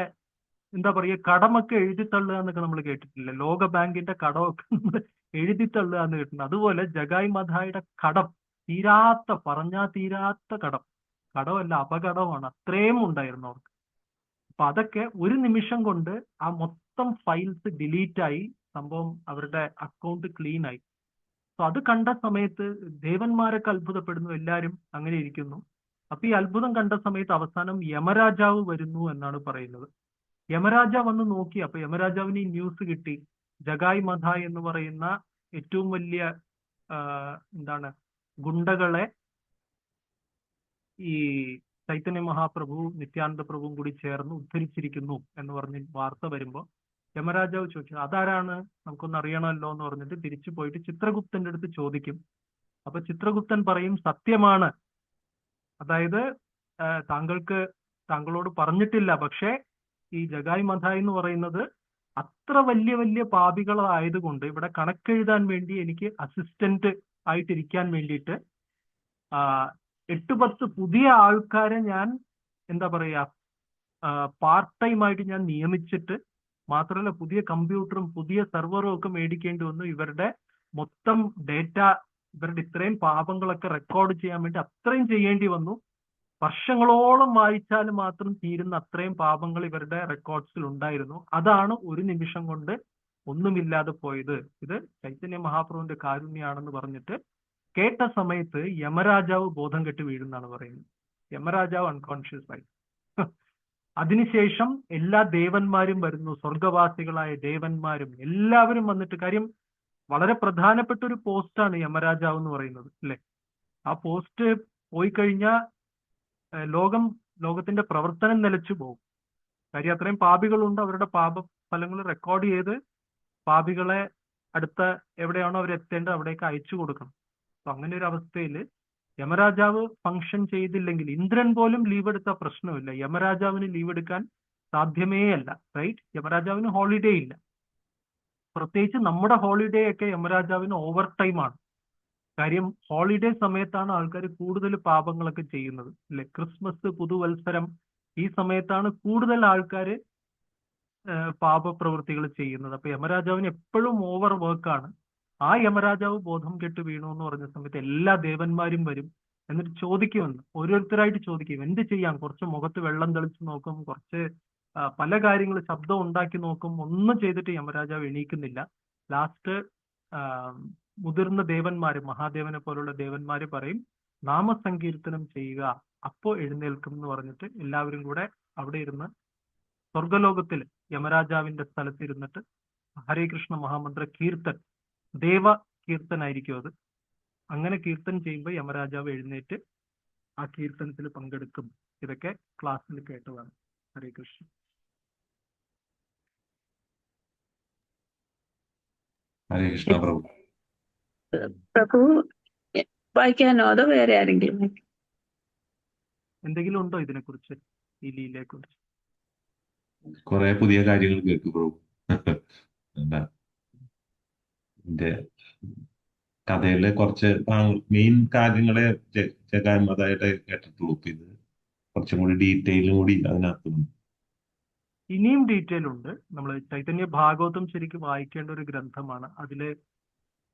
എന്താ പറയുക, കടമൊക്കെ എഴുതിത്തള്ളുക എന്നൊക്കെ നമ്മൾ കേട്ടിട്ടില്ല. ലോക ബാങ്കിന്റെ കടമൊക്കെ നമ്മൾ എഴുതിത്തള്ളുക എന്ന് കേട്ടിട്ടുണ്ട്. അതുപോലെ ജഗായി മധായിയുടെ കടം പറഞ്ഞാൽ തീരാത്ത കടമല്ല, അപകടമാണ്, അത്രയും ഉണ്ടായിരുന്നു അവർക്ക്. അപ്പൊ അതൊക്കെ ഒരു നിമിഷം കൊണ്ട് ആ മൊത്തം ഫയൽസ് ഡിലീറ്റ് ആയി, സംഭവം അവരുടെ അക്കൗണ്ട് ക്ലീൻ ആയി. സോ അത് കണ്ട സമയത്ത് ദേവന്മാരൊക്കെ അത്ഭുതപ്പെടുന്നു, എല്ലാവരും അങ്ങനെ ഇരിക്കുന്നു. അപ്പൊ ഈ അത്ഭുതം കണ്ട സമയത്ത് അവസാനം യമരാജാവ് വരുന്നു എന്നാണ് പറയുന്നത്. യമരാജാവ് വന്ന് നോക്കി. അപ്പൊ യമരാജാവിന് ഈ ന്യൂസ് കിട്ടി, ജഗായി മധായി എന്ന് പറയുന്ന ഏറ്റവും വലിയ എന്താണ് ഗുണ്ടകളെ ഈ ചൈതന്യ മഹാപ്രഭു നിത്യാനന്ദ പ്രഭുവും കൂടി ചേർന്ന് ഉദ്ധരിച്ചിരിക്കുന്നു എന്ന് പറഞ്ഞ് വാർത്ത വരുമ്പോ യമരാജാവ് ചോദിച്ചു, അതാരാണ്, നമുക്കൊന്ന് അറിയണമല്ലോ എന്ന് പറഞ്ഞിട്ട് തിരിച്ചു പോയിട്ട് ചിത്രഗുപ്തന്റെ അടുത്ത് ചോദിക്കും. അപ്പൊ ചിത്രഗുപ്തൻ പറയും, സത്യമാണ്, അതായത് താങ്കളോട് പറഞ്ഞിട്ടില്ല, പക്ഷേ ഈ ജഗായി മധായി എന്ന് പറയുന്നത് അത്ര വലിയ വലിയ പാപികളായതുകൊണ്ട് ഇവിടെ കണക്കെഴുതാൻ വേണ്ടി എനിക്ക് അസിസ്റ്റന്റ് ആയിട്ടിരിക്കാൻ വേണ്ടിയിട്ട് 8-10 പുതിയ ആൾക്കാരെ ഞാൻ എന്താ പറയാ പാർട്ട് ടൈം ആയിട്ട് ഞാൻ നിയമിച്ചിട്ട്, മാത്രമല്ല പുതിയ കമ്പ്യൂട്ടറും പുതിയ സെർവറും ഒക്കെ മേടിക്കേണ്ടി വന്നു. ഇവരുടെ മൊത്തം ഡേറ്റ, ഇവരുടെ ഇത്രയും പാപങ്ങളൊക്കെ റെക്കോർഡ് ചെയ്യാൻ വേണ്ടി അത്രയും ചെയ്യേണ്ടി വന്നു. വർഷങ്ങളോളം വായിച്ചാൽ മാത്രം തീരുന്ന അത്രയും പാപങ്ങൾ ഇവരുടെ റെക്കോർഡ്സിൽ ഉണ്ടായിരുന്നു. അതാണ് ഒരു നിമിഷം കൊണ്ട് ഒന്നുമില്ലാതെ പോയത്. ഇത് ചൈതന്യ മഹാപ്രഭുവിന്റെ കാരുണ്യാണെന്ന് പറഞ്ഞിട്ട് കേട്ട സമയത്ത് യമരാജാവ് ബോധം കെട്ട് വീഴുന്നാണ് പറയുന്നത്. യമരാജാവ് അൺകോൺഷ്യസ് ആയി. അതിനുശേഷം എല്ലാ ദേവന്മാരും വരുന്നു, സ്വർഗവാസികളായ ദേവന്മാരും എല്ലാവരും വന്നിട്ട്, കാര്യം വളരെ പ്രധാനപ്പെട്ട ഒരു പോസ്റ്റാണ് യമരാജാവ് എന്ന് പറയുന്നത് അല്ലെ. ആ പോസ്റ്റ് പോയി കഴിഞ്ഞാൽ ലോകത്തിന്റെ പ്രവർത്തനം നിലച്ചു പോകും. കാര്യം അത്രയും പാപികളുണ്ട്, അവരുടെ പാപ ഫലങ്ങൾ റെക്കോർഡ് ചെയ്ത് പാപികളെ അടുത്ത എവിടെയാണോ അവർ എത്തേണ്ടത് അവിടേക്ക് അയച്ചു കൊടുക്കണം. അപ്പൊ അങ്ങനെ ഒരു അവസ്ഥയിൽ യമരാജാവ് ഫംഗ്ഷൻ ചെയ്തില്ലെങ്കിൽ, ഇന്ദ്രൻ പോലും ലീവ് എടുത്ത പ്രശ്നമില്ല, യമരാജാവിന് ലീവ് എടുക്കാൻ സാധ്യമേ അല്ല. റൈറ്റ്, യമരാജാവിന് ഹോളിഡേ ഇല്ല. പ്രത്യേകിച്ച് നമ്മുടെ ഹോളിഡേ ഒക്കെ യമരാജാവിന് ഓവർ ടൈം ആണ്. കാര്യം ഹോളിഡേ സമയത്താണ് ആൾക്കാർ കൂടുതൽ പാപങ്ങളൊക്കെ ചെയ്യുന്നത് അല്ലെ. ക്രിസ്മസ്, പുതുവത്സരം, ഈ സമയത്താണ് കൂടുതൽ ആൾക്കാർ പാപപ്രവൃത്തികൾ ചെയ്യുന്നത്. അപ്പൊ യമരാജാവിന് എപ്പോഴും ഓവർ വർക്കാണ്. ആ യമരാജാവ് ബോധം കെട്ട് വീണു എന്ന് പറഞ്ഞ സമയത്ത് എല്ലാ ദേവന്മാരും വരും, എന്നിട്ട് ചോദിക്കുമെന്ന്, ഓരോരുത്തരായിട്ട് ചോദിക്കും എന്ത് ചെയ്യാം. കുറച്ച് മുഖത്ത് വെള്ളം തെളിച്ച് നോക്കും, കുറച്ച് പല കാര്യങ്ങൾ ശബ്ദം ഉണ്ടാക്കി നോക്കും, ഒന്നും ചെയ്തിട്ട് യമരാജാവ് എണീക്കുന്നില്ല. ലാസ്റ്റ് മുതിർന്ന ദേവന്മാര്, മഹാദേവനെ പോലുള്ള ദേവന്മാര് പറയും നാമസങ്കീർത്തനം ചെയ്യുക, അപ്പോ എഴുന്നേൽക്കും എന്ന് പറഞ്ഞിട്ട് എല്ലാവരും കൂടെ അവിടെ ഇരുന്ന് സ്വർഗലോകത്തിൽ യമരാജാവിന്റെ സ്ഥലത്തിരുന്നിട്ട് ഹരേ കൃഷ്ണ മഹാമന്ത്ര കീർത്തൻ, ദേവ കീർത്തനായിരിക്കും അത്. അങ്ങനെ കീർത്തൻ ചെയ്യുമ്പോൾ യമരാജാവ് എഴുന്നേറ്റ് ആ കീർത്തനത്തിൽ പങ്കെടുക്കും. ഇതൊക്കെ ക്ലാസ്സിൽ കേട്ടതാണ്. ഹരേ കൃഷ്ണ. ഹരേ കൃഷ്ണ പ്രഭു. പ്രഭു വായിക്കാനോ അതോ വേറെ ആരെങ്കിലും? എന്തെങ്കിലും ഉണ്ടോ ഇതിനെക്കുറിച്ച്, ഈ ലീലയെ കുറിച്ച്? കുറെ പുതിയ കാര്യങ്ങൾ കേട്ടു പ്രഭു. എന്താ ഇതിന്റെ കഥയിലെ കുറച്ച് മെയിൻ കാര്യങ്ങളെ അതായിട്ട് കേട്ടിട്ടുള്ളൂ. ഇത് കുറച്ചും കൂടി ഡീറ്റെയിലും കൂടി അതിനകത്തുണ്ട്. ഇനിയും ഡീറ്റെയിൽ ഉണ്ട്. നമ്മൾ ചൈതന്യ ഭാഗവതം ശരിക്കും വായിക്കേണ്ട ഒരു ഗ്രന്ഥമാണ്.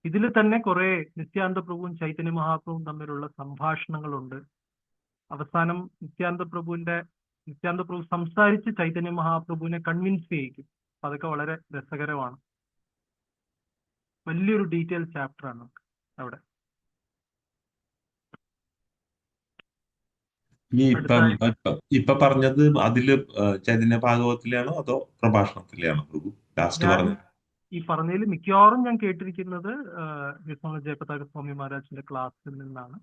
ഇതിൽ തന്നെ കുറെ നിത്യാനന്ദ പ്രഭുവും ചൈതന്യ മഹാപ്രഭുവും തമ്മിലുള്ള സംഭാഷണങ്ങളുണ്ട്. അവസാനം നിത്യാനന്ദ പ്രഭു സംസാരിച്ച് ചൈതന്യ മഹാപ്രഭുവിനെ കൺവിൻസ് ചെയ്യിക്കും. അതൊക്കെ വളരെ രസകരമാണ്. വലിയൊരു ഡീറ്റെയിൽ ചാപ്റ്ററാണ് അവിടെ. ഇപ്പൊ പറഞ്ഞത് അതില് ചൈതന്യ ഭാഗവത്തിലാണോ അതോ പ്രഭാഷണത്തിലാണോ പ്രഭു ലാസ്റ്റ് പറഞ്ഞത്? ഈ പറഞ്ഞതിൽ മിക്കവാറും ഞാൻ കേട്ടിരിക്കുന്നത് ജയപതാക സ്വാമി മഹാരാജിന്റെ ക്ലാസ്സിൽ നിന്നാണ്.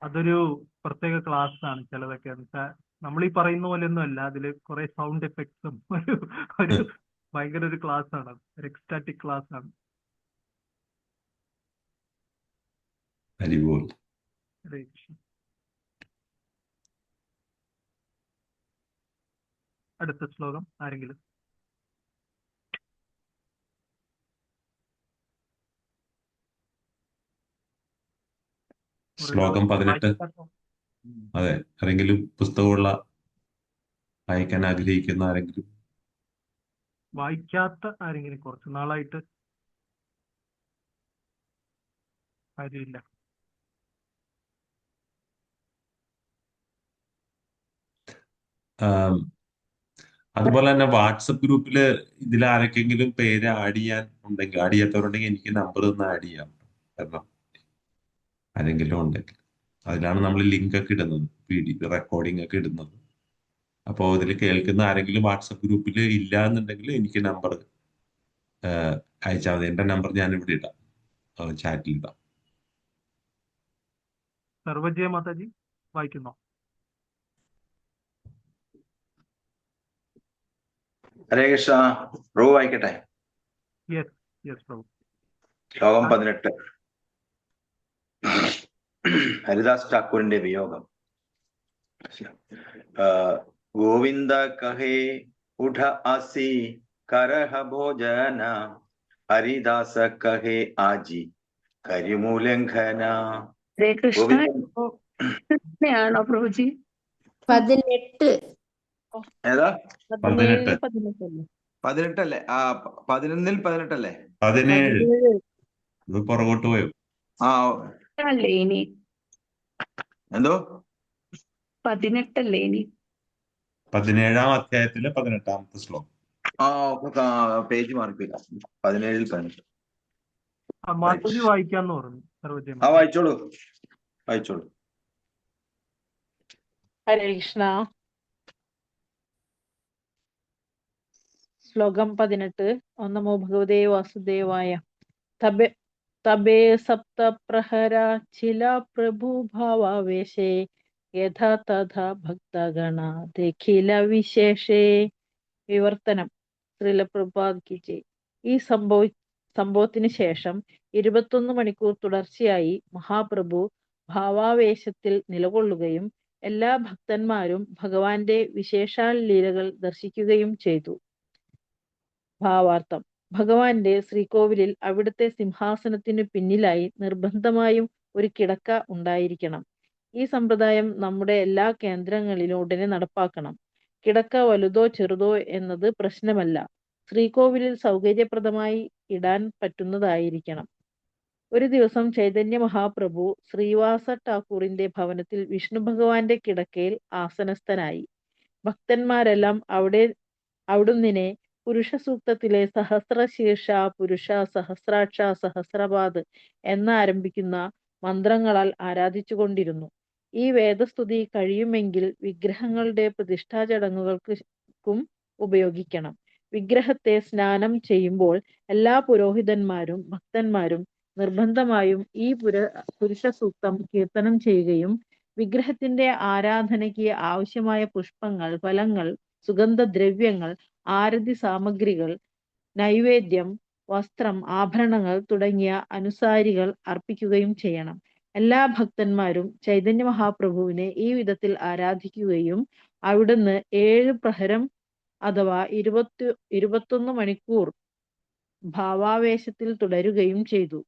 അതൊരു പ്രത്യേക ക്ലാസ് ആണ്. ചിലതൊക്കെ വെച്ചാൽ നമ്മൾ ഈ പറയുന്ന പോലെ ഒന്നും അല്ല. അതിൽ കുറെ സൗണ്ട് എഫക്ട്സും ഒരു ഭയങ്കര ഒരു ക്ലാസ് ആണ്. ഒരു എക്സ്റ്റാറ്റിക് ക്ലാസ് ആണ്. ഹരേ കൃഷ്ണ. അടുത്ത ശ്ലോകം ആരെങ്കിലും? ശ്ലോകം 18. അതെ, ആരെങ്കിലും പുസ്തകമുള്ള വായിക്കാൻ ആഗ്രഹിക്കുന്ന ആരെങ്കിലും? വായിക്കാത്ത ആരെങ്കിലും? കുറച്ചു നാളായിട്ട് കാര്യമില്ല. അതുപോലെ തന്നെ വാട്സപ്പ് ഗ്രൂപ്പില് ഇതിൽ ആരൊക്കെങ്കിലും പേര് ആഡ് ചെയ്യാത്തവരുണ്ടെങ്കിൽ എനിക്ക് നമ്പർ ഒന്ന് ആഡ് ചെയ്യാം. കാരണം ആരെങ്കിലും ഉണ്ടെങ്കിൽ അതിലാണ് നമ്മൾ ലിങ്ക് ഒക്കെ ഇടുന്നത്, വീഡിയോ റെക്കോർഡിംഗ് ഒക്കെ ഇടുന്നത്. അപ്പോൾ ഇതിൽ കേൾക്കുന്ന ആരെങ്കിലും വാട്സപ്പ് ഗ്രൂപ്പിൽ ഇല്ല എന്നുണ്ടെങ്കിൽ എനിക്ക് നമ്പർ അയച്ചാൽ മതി. എന്റെ നമ്പർ ഞാൻ ഇവിടെ ഇടാം, ചാറ്റിൽ ഇടാം. സർവജയ മാതാജി വായിക്കുന്നോ? ഹരേ കൃഷ്ണ. പ്രഭു വായിക്കട്ടെ? യെസ് പ്രഭു. ശ്ലോകം 18. ഹരിദാസ് ഠാക്കൂറിന്റെ വിയോഗം. ഗോവിന്ദ കഹേ ഉഠ ആസി കരഹ ഭോജന, ഹരിദാസ കഹേ ആജി കരിമൂലംഘന. ഹരേ കൃഷ്ണയാണോ പ്രഭുജി? 18. ഏതാ? 18. 18 അല്ലേ? 11-ൽ 18 അല്ലേ? 17. പുറകോട്ട് പോയോ? അല്ലേ ഇനി? എന്തോ 18 അല്ലേ ഇനി? 17-ാം അധ്യായത്തിലെ 18-ാമത്തെ ശ്ലോകം. പേജ് മാറിക്കില്ല. 17-ൽ 18. മാതാജി വായിക്കാന്ന് പറഞ്ഞു. സർവജയ വായിച്ചോളൂ. ഹരേ കൃഷ്ണ. ശ്ലോകം 18. ഓം നമോ ഭഗവതേ വാസുദേവായ. തബേ സപ്ത പ്രഹരാച്ചില പ്രഭു ഭാവാവേശേ യഥാ തഥാ ഭക്തഗണ ദഖില വിശേഷേ. വിവർത്തനം. ശ്രീല പ്രഭുപാദ് ജയ്. ഈ സംഭവത്തിന് ശേഷം 21 മണിക്കൂർ തുടർച്ചയായി മഹാപ്രഭു ഭാവാവേശത്തിൽ നിലകൊള്ളുകയും എല്ലാ ഭക്തന്മാരും ഭഗവാന്റെ വിശേഷാൽ ലീലകൾ ദർശിക്കുകയും ചെയ്തു. ഭാവാർത്ഥം. ഭഗവാന്റെ ശ്രീകോവിലിൽ അവിടുത്തെ സിംഹാസനത്തിനു പിന്നിലായി നിർബന്ധമായും ഒരു കിടക്ക ഉണ്ടായിരിക്കണം. ഈ സമ്പ്രദായം നമ്മുടെ എല്ലാ കേന്ദ്രങ്ങളിലും ഉടനെ നടപ്പാക്കണം. കിടക്ക വലുതോ ചെറുതോ എന്നത് പ്രശ്നമല്ല. ശ്രീകോവിലിൽ സൗകര്യപ്രദമായി ഇടാൻ പറ്റുന്നതായിരിക്കണം. ഒരു ദിവസം ചൈതന്യ മഹാപ്രഭു ശ്രീവാസ ഠാക്കൂറിന്റെ ഭവനത്തിൽ വിഷ്ണു ഭഗവാന്റെ കിടക്കയിൽ ആസനസ്ഥനായി. ഭക്തന്മാരെല്ലാം അവിടുന്നിനെ പുരുഷ സൂക്തത്തിലെ സഹസ്രശീർഷ പുരുഷ സഹസ്രാക്ഷ സഹസ്രപാദ് എന്നാരംഭിക്കുന്ന മന്ത്രങ്ങളാൽ ആരാധിച്ചുകൊണ്ടിരുന്നു. ഈ വേദസ്തുതി കഴിയുമെങ്കിൽ വിഗ്രഹങ്ങളുടെ പ്രതിഷ്ഠാ ചടങ്ങുകൾക്കും ഉപയോഗിക്കണം. വിഗ്രഹത്തെ സ്നാനം ചെയ്യുമ്പോൾ എല്ലാ പുരോഹിതന്മാരും ഭക്തന്മാരും നിർബന്ധമായും ഈ പുരുഷ സൂക്തം കീർത്തനം ചെയ്യുകയും വിഗ്രഹത്തിന്റെ ആരാധനയ്ക്ക് ആവശ്യമായ പുഷ്പങ്ങൾ, ഫലങ്ങൾ, സുഗന്ധദ്രവ്യങ്ങൾ, ആരതി സാമഗ്രികൾ, നൈവേദ്യം, വസ്ത്രം, ആഭരണങ്ങൾ തുടങ്ങിയ അനുസാരികൾ അർപ്പിക്കുകയും ചെയ്യണം. എല്ലാ ഭക്തന്മാരും ചൈതന്യ മഹാപ്രഭുവിനെ ഈ വിധത്തിൽ ആരാധിക്കുകയും അവിടുന്ന് 7 പ്രഹരം അഥവാ 21 മണിക്കൂർ ഭാവാവേശത്തിൽ തുടരുകയും ചെയ്തു.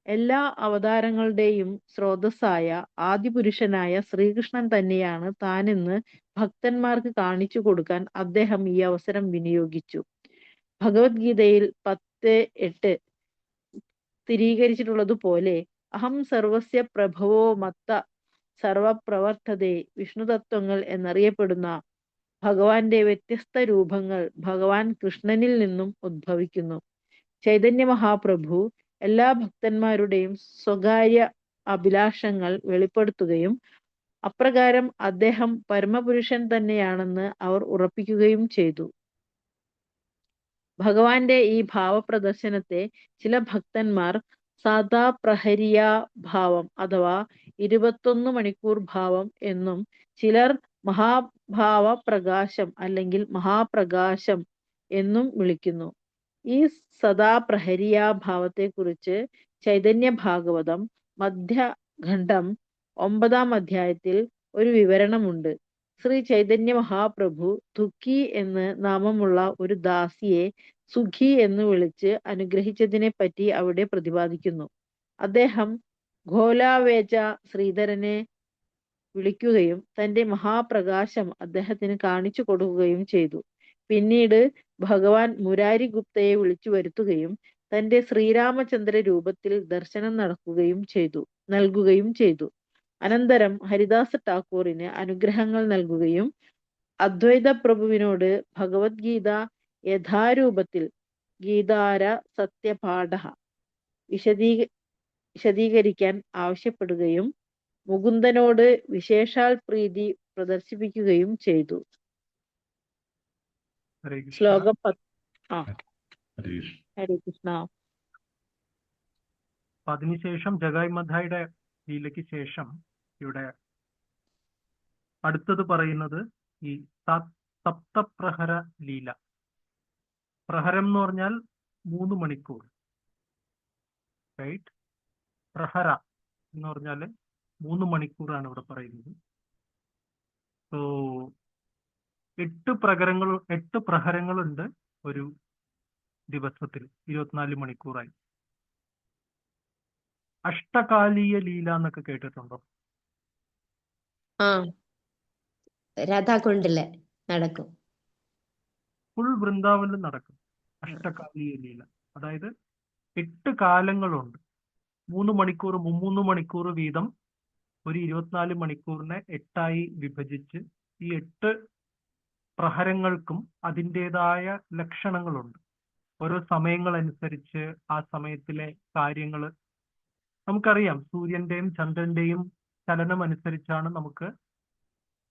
എല്ലാ അവതാരങ്ങളുടെയും സ്രോതസ്സായ ആദിപുരുഷനായ ശ്രീകൃഷ്ണൻ തന്നെയാണ് താനെന്ന് ഭക്തന്മാർക്ക് കാണിച്ചു കൊടുക്കാൻ അദ്ദേഹം ഈ അവസരം വിനിയോഗിച്ചു. ഭഗവത്ഗീതയിൽ 10:8 സ്ഥിരീകരിച്ചിട്ടുള്ളതുപോലെ അഹം സർവസ്യ പ്രഭവോ മത്ത സർവപ്രവർത്തതേ വിഷ്ണുതത്വങ്ങൾ എന്നറിയപ്പെടുന്ന ഭഗവാന്റെ വ്യത്യസ്ത രൂപങ്ങൾ ഭഗവാൻ കൃഷ്ണനിൽ നിന്നും ഉദ്ഭവിക്കുന്നു. ചൈതന്യ മഹാപ്രഭു എല്ലാ ഭക്തന്മാരുടെയും സ്വകാര്യ അഭിലാഷങ്ങൾ വെളിപ്പെടുത്തുകയും അപ്രകാരം അദ്ദേഹം പരമപുരുഷൻ തന്നെയാണെന്ന് അവർ ഉറപ്പിക്കുകയും ചെയ്തു. ഭഗവാന്റെ ഈ ഭാവപ്രദർശനത്തെ ചില ഭക്തന്മാർ സാധാ പ്രഹരിയ ഭാവം അഥവാ 21 മണിക്കൂർ ഭാവം എന്നും ചിലർ മഹാഭാവ പ്രകാശം അല്ലെങ്കിൽ മഹാപ്രകാശം എന്നും വിളിക്കുന്നു. ഈ സദാപ്രഹരിയ ഭാവത്തെക്കുറിച്ച് ചൈതന്യ ഭാഗവതം മധ്യഖണ്ഡം 9-ാം അധ്യായത്തിൽ ഒരു വിവരണമുണ്ട്. ശ്രീ ചൈതന്യ മഹാപ്രഭു ദുഃഖി എന്ന് നാമമുള്ള ഒരു ദാസിയെ സുഖി എന്ന് വിളിച്ച് അനുഗ്രഹിച്ചതിനെ പറ്റി അവിടെ പ്രതിപാദിക്കുന്നു. അദ്ദേഹം ഘോലാവേച ശ്രീധരനെ വിളിക്കുകയും തന്റെ മഹാപ്രകാശം അദ്ദേഹത്തിന് കാണിച്ചു കൊടുക്കുകയും ചെയ്തു. പിന്നീട് ഭഗവാൻ മുരാരി ഗുപ്തയെ വിളിച്ചു വരുത്തുകയും തന്റെ ശ്രീരാമചന്ദ്ര രൂപത്തിൽ ദർശനം നൽകുകയും ചെയ്തു. അനന്തരം ഹരിദാസ ഠാക്കൂറിന് അനുഗ്രഹങ്ങൾ നൽകുകയും അദ്വൈത പ്രഭുവിനോട് ഭഗവത്ഗീത യഥാരൂപത്തിൽ ഗീതാര സത്യപാഠ വിശദീകരിക്കാൻ ആവശ്യപ്പെടുകയും മുകുന്ദനോട് വിശേഷാൽ പ്രീതി പ്രദർശിപ്പിക്കുകയും ചെയ്തു. ഹരേ കൃഷ്ണ. ശ്ലോകം ഹരീഷ്. ഹരേ കൃഷ്ണ. അപ്പൊ അതിനുശേഷം ജഗായ് മധായുടെ ലീലയ്ക്ക് ശേഷം ഇവിടെ അടുത്തത് പറയുന്നത് ഈ സപ്തപ്രഹര ലീല. പ്രഹരം എന്ന് പറഞ്ഞാൽ 3 മണിക്കൂർ, റൈറ്റ്? പ്രഹര എന്ന് പറഞ്ഞാൽ 3 മണിക്കൂറാണ് ഇവിടെ പറയുന്നത്. സോ 8 പ്രഹരങ്ങളുണ്ട് ഒരു ദിവസത്തിൽ 24 മണിക്കൂറായി. അഷ്ടകാലീയ ലീല എന്നൊക്കെ കേട്ടിട്ടുണ്ടോ? ആ രാധാകുണ്ടില് നടക്കും. ഫുൾ വൃന്ദാവനിൽ നടക്കും അഷ്ടകാലീയ ലീല. അതായത് 8 കാലങ്ങളുണ്ട്. 3 മണിക്കൂർ 3 മണിക്കൂർ വീതം ഒരു 24 മണിക്കൂറിനെ 8ആയി വിഭജിച്ച് ഈ 8 പ്രഹരങ്ങൾക്കും അതിൻ്റെതായ ലക്ഷണങ്ങളുണ്ട്. ഓരോ സമയങ്ങളനുസരിച്ച് ആ സമയത്തിലെ കാര്യങ്ങൾ നമുക്കറിയാം. സൂര്യന്റെയും ചന്ദ്രന്റെയും ചലനം അനുസരിച്ചാണ് നമുക്ക്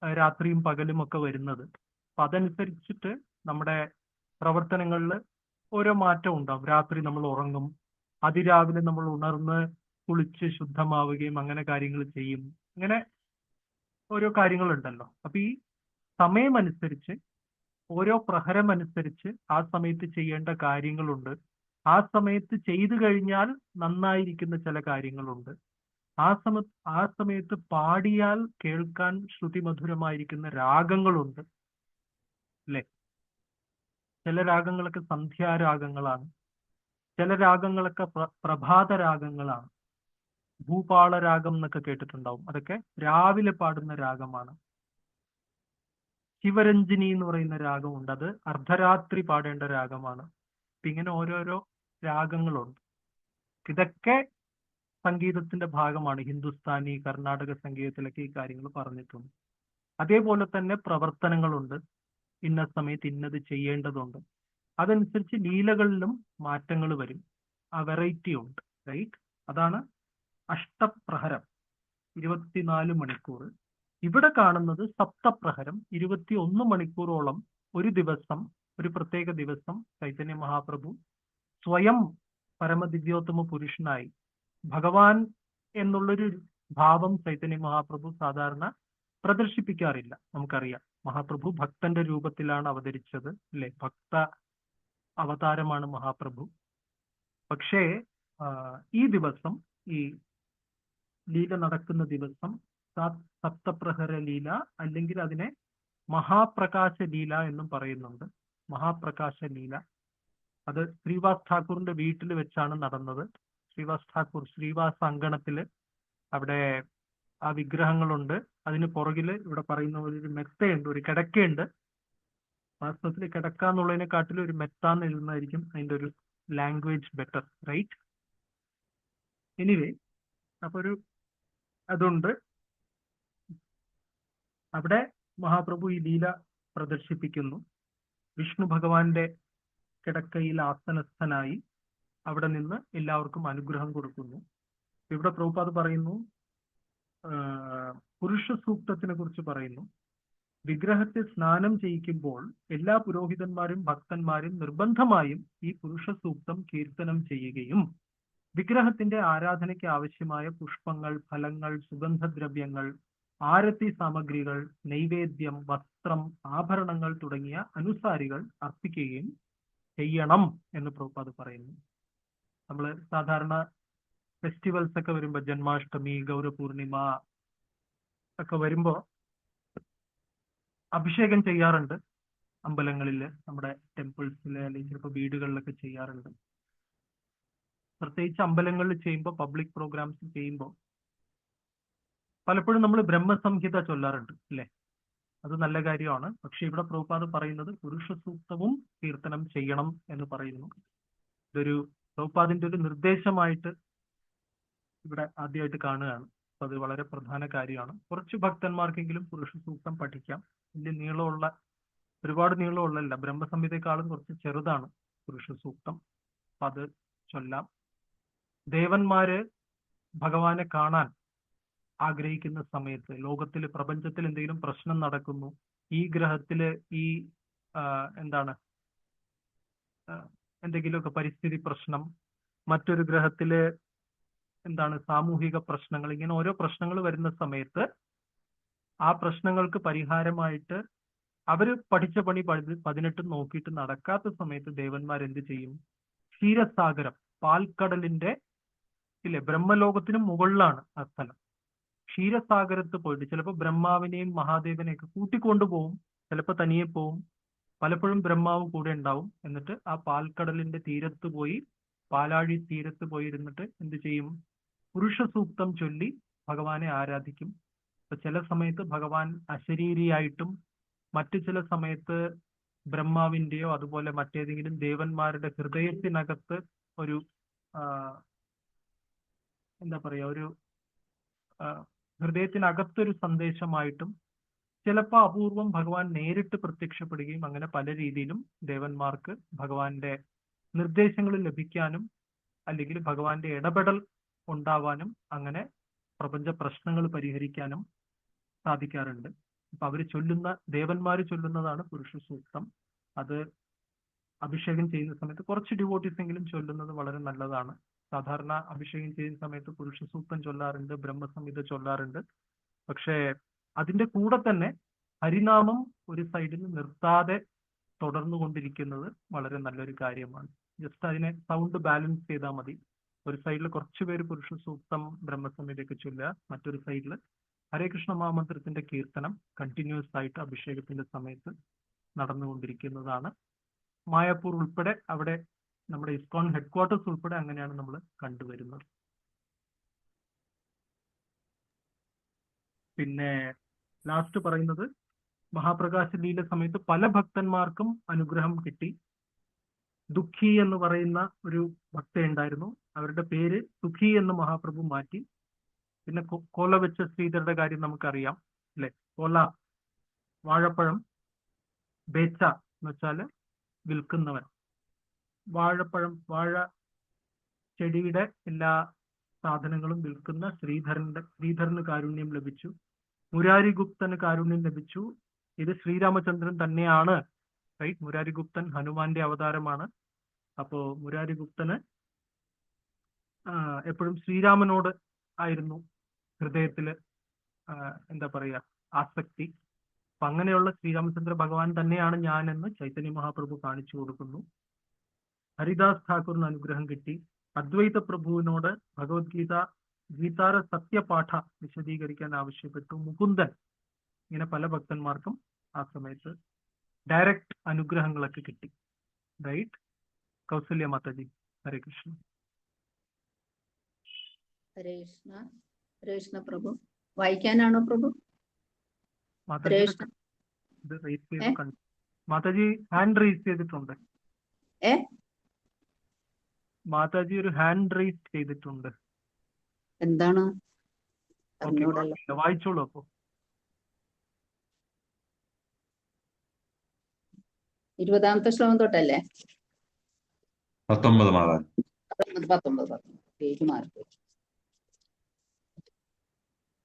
രാത്രിയും പകലും ഒക്കെ വരുന്നത്. അപ്പൊ അതനുസരിച്ചിട്ട് നമ്മുടെ പ്രവർത്തനങ്ങളിൽ ഓരോ മാറ്റം ഉണ്ടാവും. രാത്രി നമ്മൾ ഉറങ്ങും, അതിരാവിലെ നമ്മൾ ഉണർന്ന് കുളിച്ച് ശുദ്ധമാവുകയും അങ്ങനെ കാര്യങ്ങൾ ചെയ്യും. അങ്ങനെ ഓരോ കാര്യങ്ങളുണ്ടല്ലോ. അപ്പൊ ഈ സമയമനുസരിച്ച് ഓരോ പ്രഹരം അനുസരിച്ച് ആ സമയത്ത് ചെയ്യേണ്ട കാര്യങ്ങളുണ്ട്. ആ സമയത്ത് ചെയ്തു കഴിഞ്ഞാൽ നന്നായിരിക്കുന്ന ചില കാര്യങ്ങളുണ്ട്. ആ സമയത്ത് പാടിയാൽ കേൾക്കാൻ ശ്രുതിമധുരമായിരിക്കുന്ന രാഗങ്ങളുണ്ട്, അല്ലെ? ചില രാഗങ്ങളൊക്കെ സന്ധ്യാരാഗങ്ങളാണ്, ചില രാഗങ്ങളൊക്കെ പ്രഭാത രാഗങ്ങളാണ്. ഭൂപാള രാഗം എന്നൊക്കെ കേട്ടിട്ടുണ്ടാവും. അതൊക്കെ രാവിലെ പാടുന്ന രാഗമാണ്. ശിവരഞ്ജിനി എന്ന് പറയുന്ന രാഗമുണ്ട്, അത് അർദ്ധരാത്രി പാടേണ്ട രാഗമാണ്. അപ്പൊ ഇങ്ങനെ ഓരോരോ രാഗങ്ങളുണ്ട്. ഇതൊക്കെ സംഗീതത്തിന്റെ ഭാഗമാണ്. ഹിന്ദുസ്ഥാനി, കർണാടക സംഗീതത്തിലൊക്കെ ഈ കാര്യങ്ങൾ പറഞ്ഞിട്ടുണ്ട്. അതേപോലെ തന്നെ പ്രവർത്തനങ്ങളുണ്ട്. ഇന്ന സമയത്ത് ഇന്നത് ചെയ്യേണ്ടതുണ്ട്. അതനുസരിച്ച് ലീലകളിലും മാറ്റങ്ങൾ വരും. ആ വെറൈറ്റി ഉണ്ട്, റൈറ്റ്? അതാണ് അഷ്ടപ്രഹരം, 24 മണിക്കൂർ. ഇവിടെ കാണുന്നത് സപ്തപ്രഹരം, 21 മണിക്കൂറോളം ഒരു ദിവസം, ഒരു പ്രത്യേക ദിവസം ചൈതന്യ മഹാപ്രഭു സ്വയം പരമദിവ്യോത്തമ പുരുഷനായി ഭഗവാൻ എന്നുള്ളൊരു ഭാവം ചൈതന്യ മഹാപ്രഭു സാധാരണ പ്രദർശിപ്പിക്കാറില്ല. നമുക്കറിയാം, മഹാപ്രഭു ഭക്തന്റെ രൂപത്തിലാണ് അവതരിച്ചത്, അല്ലെ? ഭക്ത അവതാരമാണ് മഹാപ്രഭു. പക്ഷേ ഈ ദിവസം, ഈ ലീല നടക്കുന്ന ദിവസം സപ്തപ്രഹര ലീല, അല്ലെങ്കിൽ അതിനെ മഹാപ്രകാശ ലീല എന്നും പറയുന്നുണ്ട്. മഹാപ്രകാശ ലീല അത് ശ്രീവാസ് ഠാക്കൂറിന്റെ വീട്ടിൽ വെച്ചാണ് നടന്നത്. ശ്രീവാസ് ഠാക്കൂർ ശ്രീവാസ് അങ്കണത്തില് അവിടെ ആ വിഗ്രഹങ്ങളുണ്ട്. അതിന് പുറകില് ഇവിടെ പറയുന്ന ഒരു മെത്തയുണ്ട്, ഒരു കിടക്കയുണ്ട്. വാസ്തവത്തിൽ കിടക്ക എന്നുള്ളതിനെക്കാട്ടിലും ഒരു മെത്താന്ന് എഴുതുന്നതായിരിക്കും അതിന്റെ ഒരു ലാംഗ്വേജ് ബെറ്റർ, റൈറ്റ്? എനിവേ, അപ്പൊ അതുണ്ട്. അവിടെ മഹാപ്രഭു ഈ ലീല പ്രദർശിപ്പിക്കുന്നു. വിഷ്ണു ഭഗവാന്റെ കിടക്കയിൽ ആസനസ്ഥനായി അവിടെ നിന്ന് എല്ലാവർക്കും അനുഗ്രഹം കൊടുക്കുന്നു. ഇവിടെ പ്രഭുപാദ് പറയുന്നു, പുരുഷ സൂക്തത്തിനെ കുറിച്ച് പറയുന്നു. വിഗ്രഹത്തെ സ്നാനം ചെയ്യിക്കുമ്പോൾ എല്ലാ പുരോഹിതന്മാരും ഭക്തന്മാരും നിർബന്ധമായും ഈ പുരുഷ സൂക്തം കീർത്തനം ചെയ്യുകയും വിഗ്രഹത്തിന്റെ ആരാധനയ്ക്ക് ആവശ്യമായ പുഷ്പങ്ങൾ, ഫലങ്ങൾ, സുഗന്ധദ്രവ്യങ്ങൾ, ആരതി സാമഗ്രികൾ, നൈവേദ്യം, വസ്ത്രം, ആഭരണങ്ങൾ തുടങ്ങിയ അനുസാരികൾ അർപ്പിക്കുകയും ചെയ്യണം എന്ന് പ്രഭുപാദ് പറയുന്നു. നമ്മൾ സാധാരണ ഫെസ്റ്റിവൽസ് ഒക്കെ വരുമ്പോ, ജന്മാഷ്ടമി, ഗൗരപൂർണിമ ഒക്കെ വരുമ്പോ അഭിഷേകം ചെയ്യാറുണ്ട്. അമ്പലങ്ങളില്, നമ്മുടെ ടെമ്പിൾസില്, അല്ലെങ്കിൽ ചിലപ്പോൾ വീടുകളിലൊക്കെ ചെയ്യാറുണ്ട്. പ്രത്യേകിച്ച് അമ്പലങ്ങളിൽ ചെയ്യുമ്പോൾ, പബ്ലിക് പ്രോഗ്രാംസ് ചെയ്യുമ്പോൾ പലപ്പോഴും നമ്മൾ ബ്രഹ്മസംഹിത ചൊല്ലാറുണ്ട്, അല്ലെ? അത് നല്ല കാര്യമാണ്. പക്ഷെ ഇവിടെ പ്രഭുപാദ് പറയുന്നത് പുരുഷ സൂക്തവും കീർത്തനം ചെയ്യണം എന്ന് പറയുന്നു. ഇതൊരു പ്രഭുപാദിന്റെ ഒരു നിർദ്ദേശമായിട്ട് ഇവിടെ ആദ്യമായിട്ട് കാണുകയാണ്. അപ്പൊ അത് വളരെ പ്രധാന കാര്യമാണ്. കുറച്ച് ഭക്തന്മാർക്കെങ്കിലും പുരുഷ സൂക്തം പഠിക്കാം. വലിയ നീളമുള്ള, ഒരുപാട് നീളമുള്ളല്ല, ബ്രഹ്മസംഹിതയെക്കാളും കുറച്ച് ചെറുതാണ് പുരുഷ സൂക്തം. അപ്പൊ അത് ചൊല്ലാം. ദേവന്മാര് ഭഗവാനെ കാണാൻ ആഗ്രഹിക്കുന്ന സമയത്ത്, ലോകത്തിൽ, പ്രപഞ്ചത്തിൽ എന്തെങ്കിലും പ്രശ്നം നടക്കുന്നു, ഈ ഗ്രഹത്തില് ഈ എന്തെങ്കിലുമൊക്കെ പരിസ്ഥിതി പ്രശ്നം, മറ്റൊരു ഗ്രഹത്തില് സാമൂഹിക പ്രശ്നങ്ങൾ, ഇങ്ങനെ ഓരോ പ്രശ്നങ്ങൾ വരുന്ന സമയത്ത് ആ പ്രശ്നങ്ങൾക്ക് പരിഹാരമായിട്ട് അവര് പഠിച്ച പണി 18 നോക്കിയിട്ട് നടക്കാത്ത സമയത്ത് ദേവന്മാരെന്ത് ചെയ്യും? ക്ഷീരസാഗരം, പാൽക്കടലിന്റെ, ഇല്ലേ, ബ്രഹ്മലോകത്തിനും മുകളിലാണ് ആ സ്ഥലം. ക്ഷീരസാഗരത്ത് പോയിട്ട് ചിലപ്പോൾ ബ്രഹ്മാവിനെയും മഹാദേവനെയൊക്കെ കൂട്ടിക്കൊണ്ടുപോകും, ചിലപ്പോൾ തനിയെ പോവും, പലപ്പോഴും ബ്രഹ്മാവ് കൂടെ ഉണ്ടാവും. എന്നിട്ട് ആ പാൽക്കടലിന്റെ തീരത്ത് പോയി, പാലാഴി തീരത്ത് പോയി ഇരുന്നിട്ട് എന്ത് ചെയ്യും? പുരുഷ സൂക്തം ചൊല്ലി ഭഗവാനെ ആരാധിക്കും. അപ്പൊ ചില സമയത്ത് ഭഗവാൻ അശരീരിയായിട്ടും, മറ്റു ചില സമയത്ത് ബ്രഹ്മാവിന്റെയോ അതുപോലെ മറ്റേതെങ്കിലും ദേവന്മാരുടെ ഹൃദയത്തിനകത്ത് ഒരു ഒരു ഹൃദയത്തിനകത്തൊരു സന്ദേശമായിട്ടും, ചിലപ്പോൾ അപൂർവം ഭഗവാൻ നേരിട്ട് പ്രത്യക്ഷപ്പെടുകയും, അങ്ങനെ പല രീതിയിലും ദേവന്മാർക്ക് ഭഗവാന്റെ നിർദ്ദേശങ്ങൾ ലഭിക്കാനും അല്ലെങ്കിൽ ഭഗവാന്റെ ഇടപെടൽ ഉണ്ടാവാനും അങ്ങനെ പ്രപഞ്ച പ്രശ്നങ്ങൾ പരിഹരിക്കാനും സാധിക്കാറുണ്ട്. അപ്പൊ അവര് ദേവന്മാര് ചൊല്ലുന്നതാണ് പുരുഷ സൂക്തം. അത് അഭിഷേകം ചെയ്യുന്ന സമയത്ത് കുറച്ച് ഡിവോട്ടീസ് എങ്കിലും ചൊല്ലുന്നത് വളരെ നല്ലതാണ്. സാധാരണ അഭിഷേകം ചെയ്യുന്ന സമയത്ത് പുരുഷ സൂക്തം ചൊല്ലാറുണ്ട്, ബ്രഹ്മസംഹിത ചൊല്ലാറുണ്ട്. പക്ഷേ അതിന്റെ കൂടെ തന്നെ ഹരിനാമം ഒരു സൈഡിൽ നിർത്താതെ തുടർന്നുകൊണ്ടിരിക്കുന്നത് വളരെ നല്ലൊരു കാര്യമാണ്. ജസ്റ്റ് അതിനെ സൗണ്ട് ബാലൻസ് ചെയ്താൽ മതി. ഒരു സൈഡിൽ കുറച്ചുപേര് പുരുഷ സൂക്തം, ബ്രഹ്മസംഹിതയൊക്കെ ചൊല്ലുക, മറ്റൊരു സൈഡിൽ ഹരേ കൃഷ്ണ മഹാമന്ത്രത്തിന്റെ കീർത്തനം കണ്ടിന്യൂസ് ആയിട്ട് അഭിഷേകത്തിന്റെ സമയത്ത് നടന്നുകൊണ്ടിരിക്കുന്നതാണ്. മായാപൂർ ഉൾപ്പെടെ, അവിടെ നമ്മുടെ ഇസ്കോൺ ഹെഡ്ക്വാർട്ടേഴ്സ് ഉൾപ്പെടെ അങ്ങനെയാണ് നമ്മൾ കണ്ടുവരുന്നത്. പിന്നെ ലാസ്റ്റ് പറയുന്നത് മഹാപ്രകാശ ലീല സമയത്ത് പല ഭക്തന്മാർക്കും അനുഗ്രഹം കിട്ടി. ദുഃഖി എന്ന് പറയുന്ന ഒരു ഭക്തയുണ്ടായിരുന്നു, അവരുടെ പേര് സുഖി എന്ന് മഹാപ്രഭു മാറ്റി. പിന്നെ കോല വെച്ച ശ്രീധരുടെ കാര്യം നമുക്കറിയാം അല്ലെ. കോല വാഴപ്പഴം, ബേച്ച എന്ന് വെച്ചാല് വിൽക്കുന്നവൻ. വാഴ ചെടിയുടെ എല്ലാ സാധനങ്ങളും വിൽക്കുന്ന ശ്രീധരന് കാരുണ്യം ലഭിച്ചു. മുരാരി ഗുപ്തന് കാരുണ്യം ലഭിച്ചു. ഇത് ശ്രീരാമചന്ദ്രൻ തന്നെയാണ്, റൈറ്റ്. മുരാരി ഗുപ്തൻ ഹനുമാന്റെ അവതാരമാണ്. അപ്പോ മുരാരി ഗുപ്തന് എപ്പോഴും ശ്രീരാമനോട് ആയിരുന്നു ഹൃദയത്തില് എന്താ പറയാ ആസക്തി. അപ്പൊ അങ്ങനെയുള്ള ശ്രീരാമചന്ദ്ര ഭഗവാൻ തന്നെയാണ് ഞാൻ എന്ന് ചൈതന്യ മഹാപ്രഭു കാണിച്ചു കൊടുക്കുന്നു. ഹരിദാസ് ഠാക്കൂറിന് അനുഗ്രഹം കിട്ടി. അദ്വൈത പ്രഭുവിനോട് ഗീതാര സത്യപാഠ വിശദീകരിക്കാൻ ആവശ്യപ്പെട്ടു. മുകുന്ദൻ, ഇങ്ങനെ പല ഭക്തന്മാർക്കും ആ സമയത്ത് ഡയറക്റ്റ് അനുഗ്രഹങ്ങളൊക്കെ കിട്ടി, റൈറ്റ്. കൗസല്യ മാതാജി, ഹരേ കൃഷ്ണ. ഹരേ കൃഷ്ണ. ഹരേ കൃഷ്ണ പ്രഭു. വായിക്കാനാണോ പ്രഭു? ഹരേ കൃഷ്ണ. മാതാജി ഹാൻഡ് റേസ് ചെയ്തിട്ടുണ്ട്. മാതാജി ഒരു ഹാൻഡ് റേസ് ചെയ്തിട്ടുണ്ട്. എന്താണ്? വായിച്ചോളൂ. അപ്പോ 20ാമത്തെ ശ്ലോകം തൊട്ടല്ലേ? 19 മാതാജി. 19 page mark.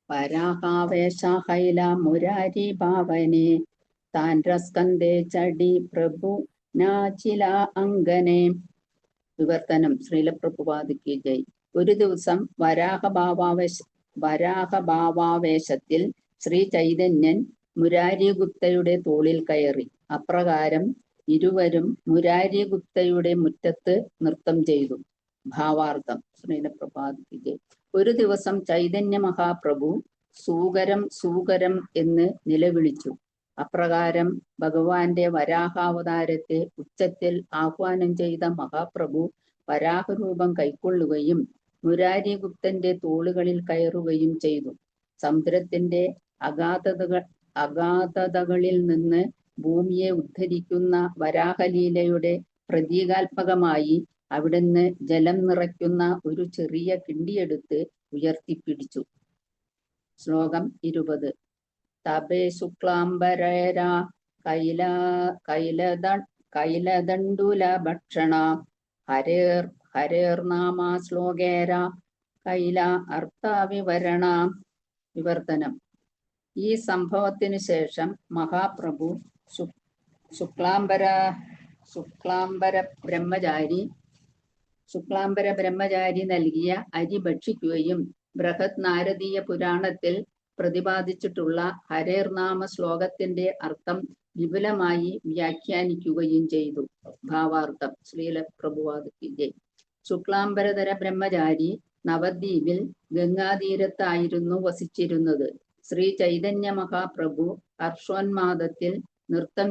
പരാഹാവേശ ഹൈല മുരാരി ഭാവനെ താൻസ്കന്ധേ ചടി പ്രഭു നാചില അങ്കനെ. വിവർത്തനം. ശ്രീല പ്രഭുപാദിക്ക് ജയ്. ഒരു ദിവസം വരാഹഭാവാവേശത്തിൽ ശ്രീ ചൈതന്യൻ മുരാരി ഗുപ്തയുടെ തോളിൽ കയറി. അപ്രകാരം ഇരുവരും മുരാരി ഗുപ്തയുടെ മുറ്റത്ത് നൃത്തം ചെയ്തു. ഭാവാർത്ഥം. ശ്രീല പ്രഭുപാദിക്ക് ജയ്. ഒരു ദിവസം ചൈതന്യ മഹാപ്രഭു സൂകരം സൂകരം എന്ന് നിലവിളിച്ചു. അപ്രകാരം ഭഗവാന്റെ വരാഹാവതാരത്തെ ഉച്ചത്തിൽ ആഹ്വാനം ചെയ്ത മഹാപ്രഭു വരാഹരൂപം കൈക്കൊള്ളുകയും മുരാരി ഗുപ്തന്റെ തോളുകളിൽ കയറുകയും ചെയ്തു. സമുദ്രത്തിന്റെ അഗാധതകളിൽ നിന്ന് ഭൂമിയെ ഉദ്ധരിക്കുന്ന വരാഹലീലയുടെ പ്രതീകാത്മകമായി അവിടുന്ന് ജലം നിറയ്ക്കുന്ന ഒരു ചെറിയ കിണ്ടിയെടുത്ത് ഉയർത്തിപ്പിടിച്ചു. ശ്ലോകം 20. തപേ ശുക്ലാംബരേര കൈലദണ്ഡുല ഭക്ഷണ ഹരേർനാമ ശ്ലോകേര കൈല അർത്ഥാവിവരണ. വിവർത്തനം. ഈ സംഭവത്തിനു ശേഷം മഹാപ്രഭു ശുക്ലാംബര ബ്രഹ്മചാരി നൽകിയ അരി ഭക്ഷിക്കുകയും ബൃഹത് നാരദീയ പുരാണത്തിൽ പ്രതിപാദിച്ചിട്ടുള്ള ഹരേർനാമ ശ്ലോകത്തിന്റെ അർത്ഥം വിപുലമായി വ്യാഖ്യാനിക്കുകയും ചെയ്തു. ഭാവാർത്ഥം. ശ്രീല പ്രഭുപാദിക്ക് ജയ്. ശുക്ലാംബരധര ബ്രഹ്മചാരി നവദ്വീപിൽ ഗംഗാതീരത്തായിരുന്നു വസിച്ചിരുന്നത്. ശ്രീ ചൈതന്യ മഹാപ്രഭു ഹർഷോന്മാദത്തിൽ നൃത്തം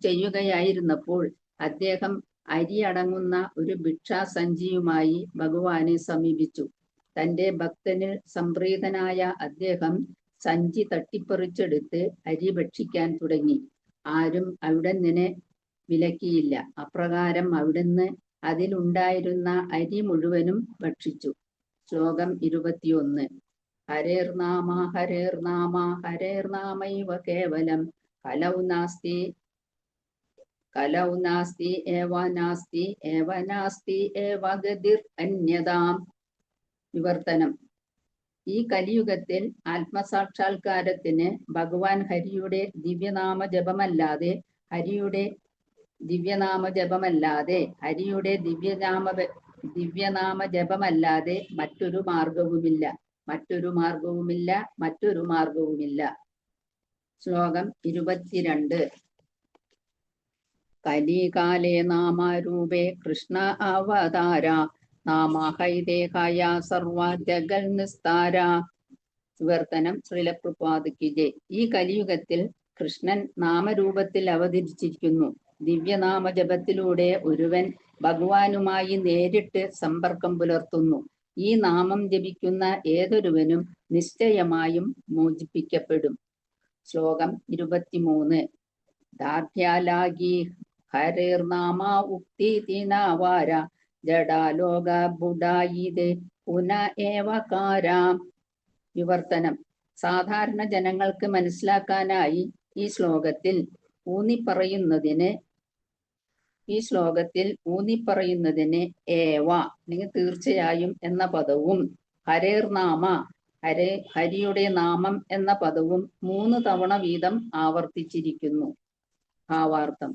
ചെയ്യുകയായിരുന്നപ്പോൾ അദ്ദേഹം അരി അടങ്ങുന്ന ഒരു ഭിക്ഷാസഞ്ചിയുമായി ഭഗവാനെ സമീപിച്ചു. തന്റെ ഭക്തനിൽ സംപ്രീതനായ അദ്ദേഹം സഞ്ചി തട്ടിപ്പറിച്ചെടുത്ത് അരി ഭക്ഷിക്കാൻ തുടങ്ങി. ആരും അവിടുന്ന് വിലക്കിയില്ല. അപ്രകാരം അവിടുന്ന് അതിലുണ്ടായിരുന്ന അരി മുഴുവനും ഭക്ഷിച്ചു. ശ്ലോകം 21. ഹരേർനാമ ഹരേർനാമ ഹരേർനാമൈവ കേവലം കലൗ നാസ്തി ഏവ നാസ്തി ഏവ ഗതിർ അന്യതാം. വിവർത്തനം. ഈ കലിയുഗത്തിൽ ആത്മസാക്ഷാത്കാരത്തിന് ഭഗവാൻ ഹരിയുടെ ദിവ്യനാമ ജപമല്ലാതെ മറ്റൊരു മാർഗവുമില്ല. ശ്ലോകം 22. കലികാലേ നാമരൂപേ കൃഷ്ണ അവതാര നാമഹൈദേഹായ സർവജഗൽ നിസ്താര. വിവർത്തനം. ശ്രീല പ്രഭുപാദിക്ക് ജയ്. ഈ കലിയുഗത്തിൽ കൃഷ്ണൻ നാമരൂപത്തിൽ അവതരിച്ചിരിക്കുന്നു. ദിവ്യനാമ ജപത്തിലൂടെ ഒരുവൻ ഭഗവാനുമായി നേരിട്ട് സമ്പർക്കം പുലർത്തുന്നു. ഈ നാമം ജപിക്കുന്ന ഏതൊരുവനും നിശ്ചയമായും മോചിപ്പിക്കപ്പെടും. ശ്ലോകം 23. ദാർഢ്യാലാഗി ഹരേർനാമ ഉക്തി ദിനാവാര ജഡാലോക ബുഡായിദേ പുന ഏവകാരാം. വിവർത്തനം. സാധാരണ ജനങ്ങൾക്ക് മനസ്സിലാക്കാനായി ഈ ശ്ലോകത്തിൽ ഊന്നിപ്പറയുന്നതിന് ഏവ അല്ലെങ്കിൽ തീർച്ചയായും എന്ന പദവും ഹരേർനാമ ഹരിയുടെ നാമം എന്ന പദവും 3 തവണ വീതം ആവർത്തിച്ചിരിക്കുന്നു. ഭാവാർത്ഥം.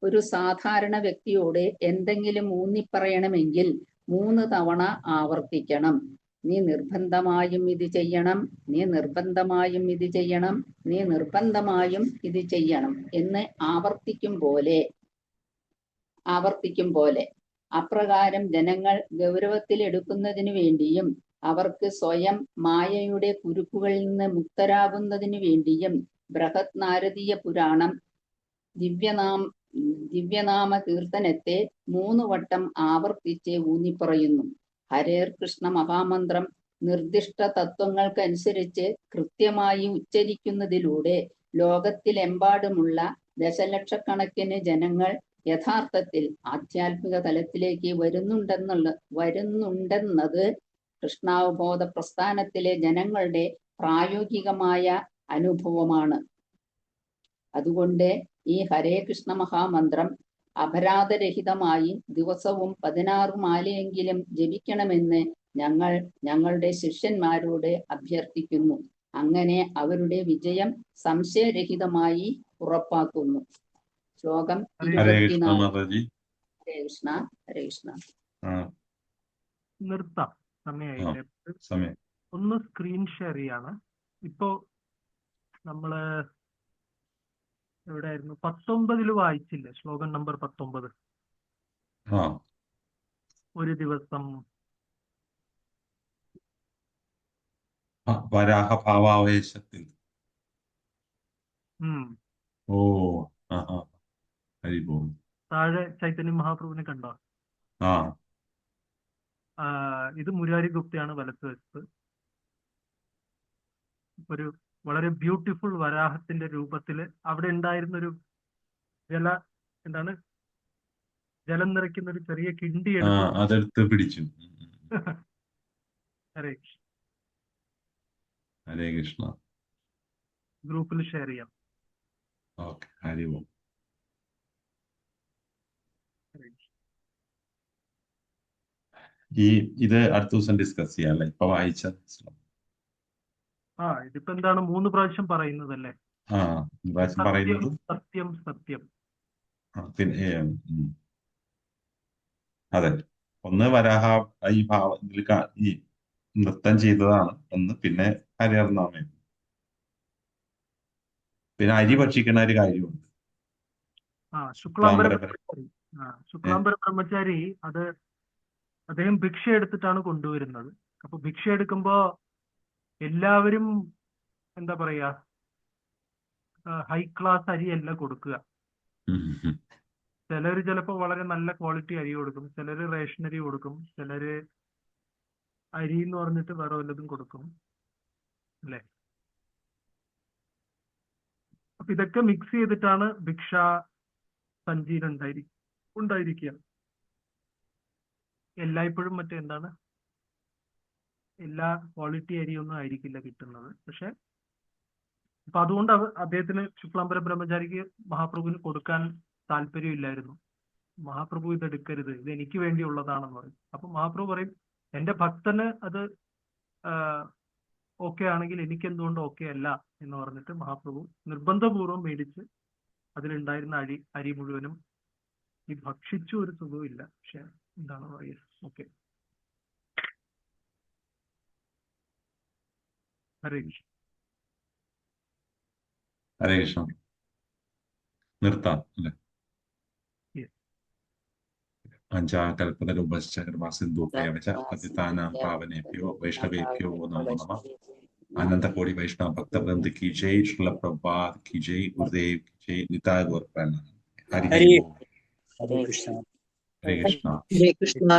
ഒരു സാധാരണ വ്യക്തിയോട് എന്തെങ്കിലും ഊന്നിപ്പറയണമെങ്കിൽ 3 തവണ ആവർത്തിക്കണം. നീ നിർബന്ധമായും ഇത് ചെയ്യണം, നീ നിർബന്ധമായും ഇത് ചെയ്യണം, നീ നിർബന്ധമായും ഇത് ചെയ്യണം എന്ന് ആവർത്തിക്കും പോലെ അപ്രകാരം ജനങ്ങൾ ഗൗരവത്തിലെടുക്കുന്നതിനു വേണ്ടിയും അവർക്ക് സ്വയം മായയുടെ കുരുക്കുകളിൽ നിന്ന് മുക്തരാകുന്നതിനു വേണ്ടിയും ബൃഹത് നാരദീയ പുരാണം ദിവ്യനാമ കീർത്തനത്തെ 3 വട്ടം ആവർത്തിച്ച് ഊന്നിപ്പറയുന്നു. ഹരേർ കൃഷ്ണ മഹാമന്ത്രം നിർദ്ദിഷ്ട തത്വങ്ങൾക്കനുസരിച്ച് കൃത്യമായി ഉച്ചരിക്കുന്നതിലൂടെ ലോകത്തിലെമ്പാടുമുള്ള ദശലക്ഷക്കണക്കിന് ജനങ്ങൾ യഥാർത്ഥത്തിൽ ആധ്യാത്മിക തലത്തിലേക്ക് വരുന്നുണ്ടെന്നത് കൃഷ്ണാവബോധ പ്രസ്ഥാനത്തിലെ ജനങ്ങളുടെ പ്രായോഗികമായ അനുഭവമാണ്. അതുകൊണ്ട് ഈ ഹരേ കൃഷ്ണ മഹാമന്ത്രം അപരാധരഹിതമായി ദിവസവും 16 മാലയെങ്കിലും ജപിക്കണമെന്ന് ഞങ്ങൾ ഞങ്ങളുടെ ശിഷ്യന്മാരോട് അഭ്യർത്ഥിക്കുന്നു. അങ്ങനെ അവരുടെ വിജയം സംശയരഹിതമായി ഉറപ്പാക്കുന്നു. ശ്ലോകം 24. ഹരേ കൃഷ്ണ ഹരേ കൃഷ്ണ. നിർത്താം, സമയമായില്ലേ? ഒന്ന് സ്ക്രീൻ ഷെയർ ചെയ്യാണ്. ഇപ്പോ നമ്മള് എവിടെയായിരുന്നു? 19 വായിച്ചില്ലേ? ശ്ലോകം നമ്പർ 19. ഒരു ദിവസം വരാഹഭാവാവേശത്തിൽ. താഴെ ചൈതന്യ മഹാപ്രഭുവിനെ കണ്ടോ? ഇത് മുരാരി ഗുപ്തയാണ് വലത്ത് വെച്ചത്. ഒരു വളരെ ബ്യൂട്ടിഫുൾ വരാഹത്തിന്റെ രൂപത്തില് അവിടെ ഉണ്ടായിരുന്നൊരു ജലം നിറയ്ക്കുന്ന ഒരു ചെറിയ കിണ്ടി അതെടുത്ത് പിടിച്ചു. ഹരേ ഹരേ കൃഷ്ണ. ഗ്രൂപ്പിൽ ഷെയർ ചെയ്യാം. ഓക്കെ, ഹരി ഓം. ഇത് അടുത്ത ദിവസം ഡിസ്കസ് ചെയ്യാല്ലേ? ഇപ്പൊ വായിച്ച ഇതിപ്പോ എന്താണ് 3 പ്രാവശ്യം പറയുന്നതല്ലേ? പറയുന്നത് സത്യം സത്യം. പിന്നെ അതെ, ഒന്ന് വരാഹ ഈ ഈ നൃത്തം ചെയ്തതാണ് ഒന്ന്, പിന്നെ ഹരിഹർനാമം, പിന്നെ അരി ഭക്ഷിക്കുന്ന ഒരു കാര്യമുണ്ട്. ശുക്ലാംബര ബ്രഹ്മചാരി അദ്ദേഹം ഭിക്ഷ എടുത്തിട്ടാണ് കൊണ്ടുവരുന്നത്. അപ്പൊ ഭിക്ഷ എടുക്കുമ്പോ എല്ലാവരും എന്താ പറയാ, ഹൈ ക്ലാസ് അരിയല്ല കൊടുക്കുക. ചിലര് ചിലപ്പോ വളരെ നല്ല ക്വാളിറ്റി അരി കൊടുക്കും, ചിലര് റേഷൻ അരി കൊടുക്കും, ചിലര് അരി എന്ന് പറഞ്ഞിട്ട് വേറെ വല്ലതും കൊടുക്കും അല്ലെ? അപ്പൊ ഇതൊക്കെ മിക്സ് ചെയ്തിട്ടാണ് ഭിക്ഷ സഞ്ചിയിൽ ഉണ്ടായിരിക്കുക. എല്ലായ്പ്പോഴും എന്താണ്, എല്ലാ ക്വാളിറ്റി അരിയൊന്നും ആയിരിക്കില്ല കിട്ടുന്നത്. പക്ഷെ അപ്പൊ അതുകൊണ്ട് അദ്ദേഹത്തിന് ശുക്ലാംബര ബ്രഹ്മചാരിക്ക് മഹാപ്രഭുവിന് കൊടുക്കാൻ താല്പര്യമില്ലായിരുന്നു. മഹാപ്രഭു ഇതെടുക്കരുത്, ഇത് എനിക്ക് വേണ്ടിയുള്ളതാണെന്ന് പറയും. അപ്പൊ മഹാപ്രഭു പറയും, എന്റെ ഭക്തന് അത് ഓക്കെ ആണെങ്കിൽ എനിക്ക് എന്തുകൊണ്ട് ഓക്കെ അല്ല എന്ന് പറഞ്ഞിട്ട് മഹാപ്രഭു നിർബന്ധപൂർവ്വം മേടിച്ച് അതിലുണ്ടായിരുന്ന അരി മുഴുവനും ഈ ഭക്ഷിച്ചു. ഒരു സുഖമില്ല, പക്ഷെ എന്താണ് പറയുക. ഓക്കെ, ഹരേ കൃഷ്ണ. ഹരേ കൃഷ്ണ. നിർത്താം അല്ലെ? പഞ്ചാകൽപതരൂപശ്ച കൃപാസിന്ധൂഭ്യവച പതിതാനാം പാവനേഭ്യോ വൈഷ്ണവേഭ്യോ നമോ നമഃ. അനന്തകോടി വൈഷ്ണവ ഭക്തവൃന്ദ की जय, श्रील प्रभुपाद की जय, गुरुदेव की जय, निताय गौर प्रणाम. हरि हरे कृष्ण. हरे कृष्ण. हरे कृष्ण.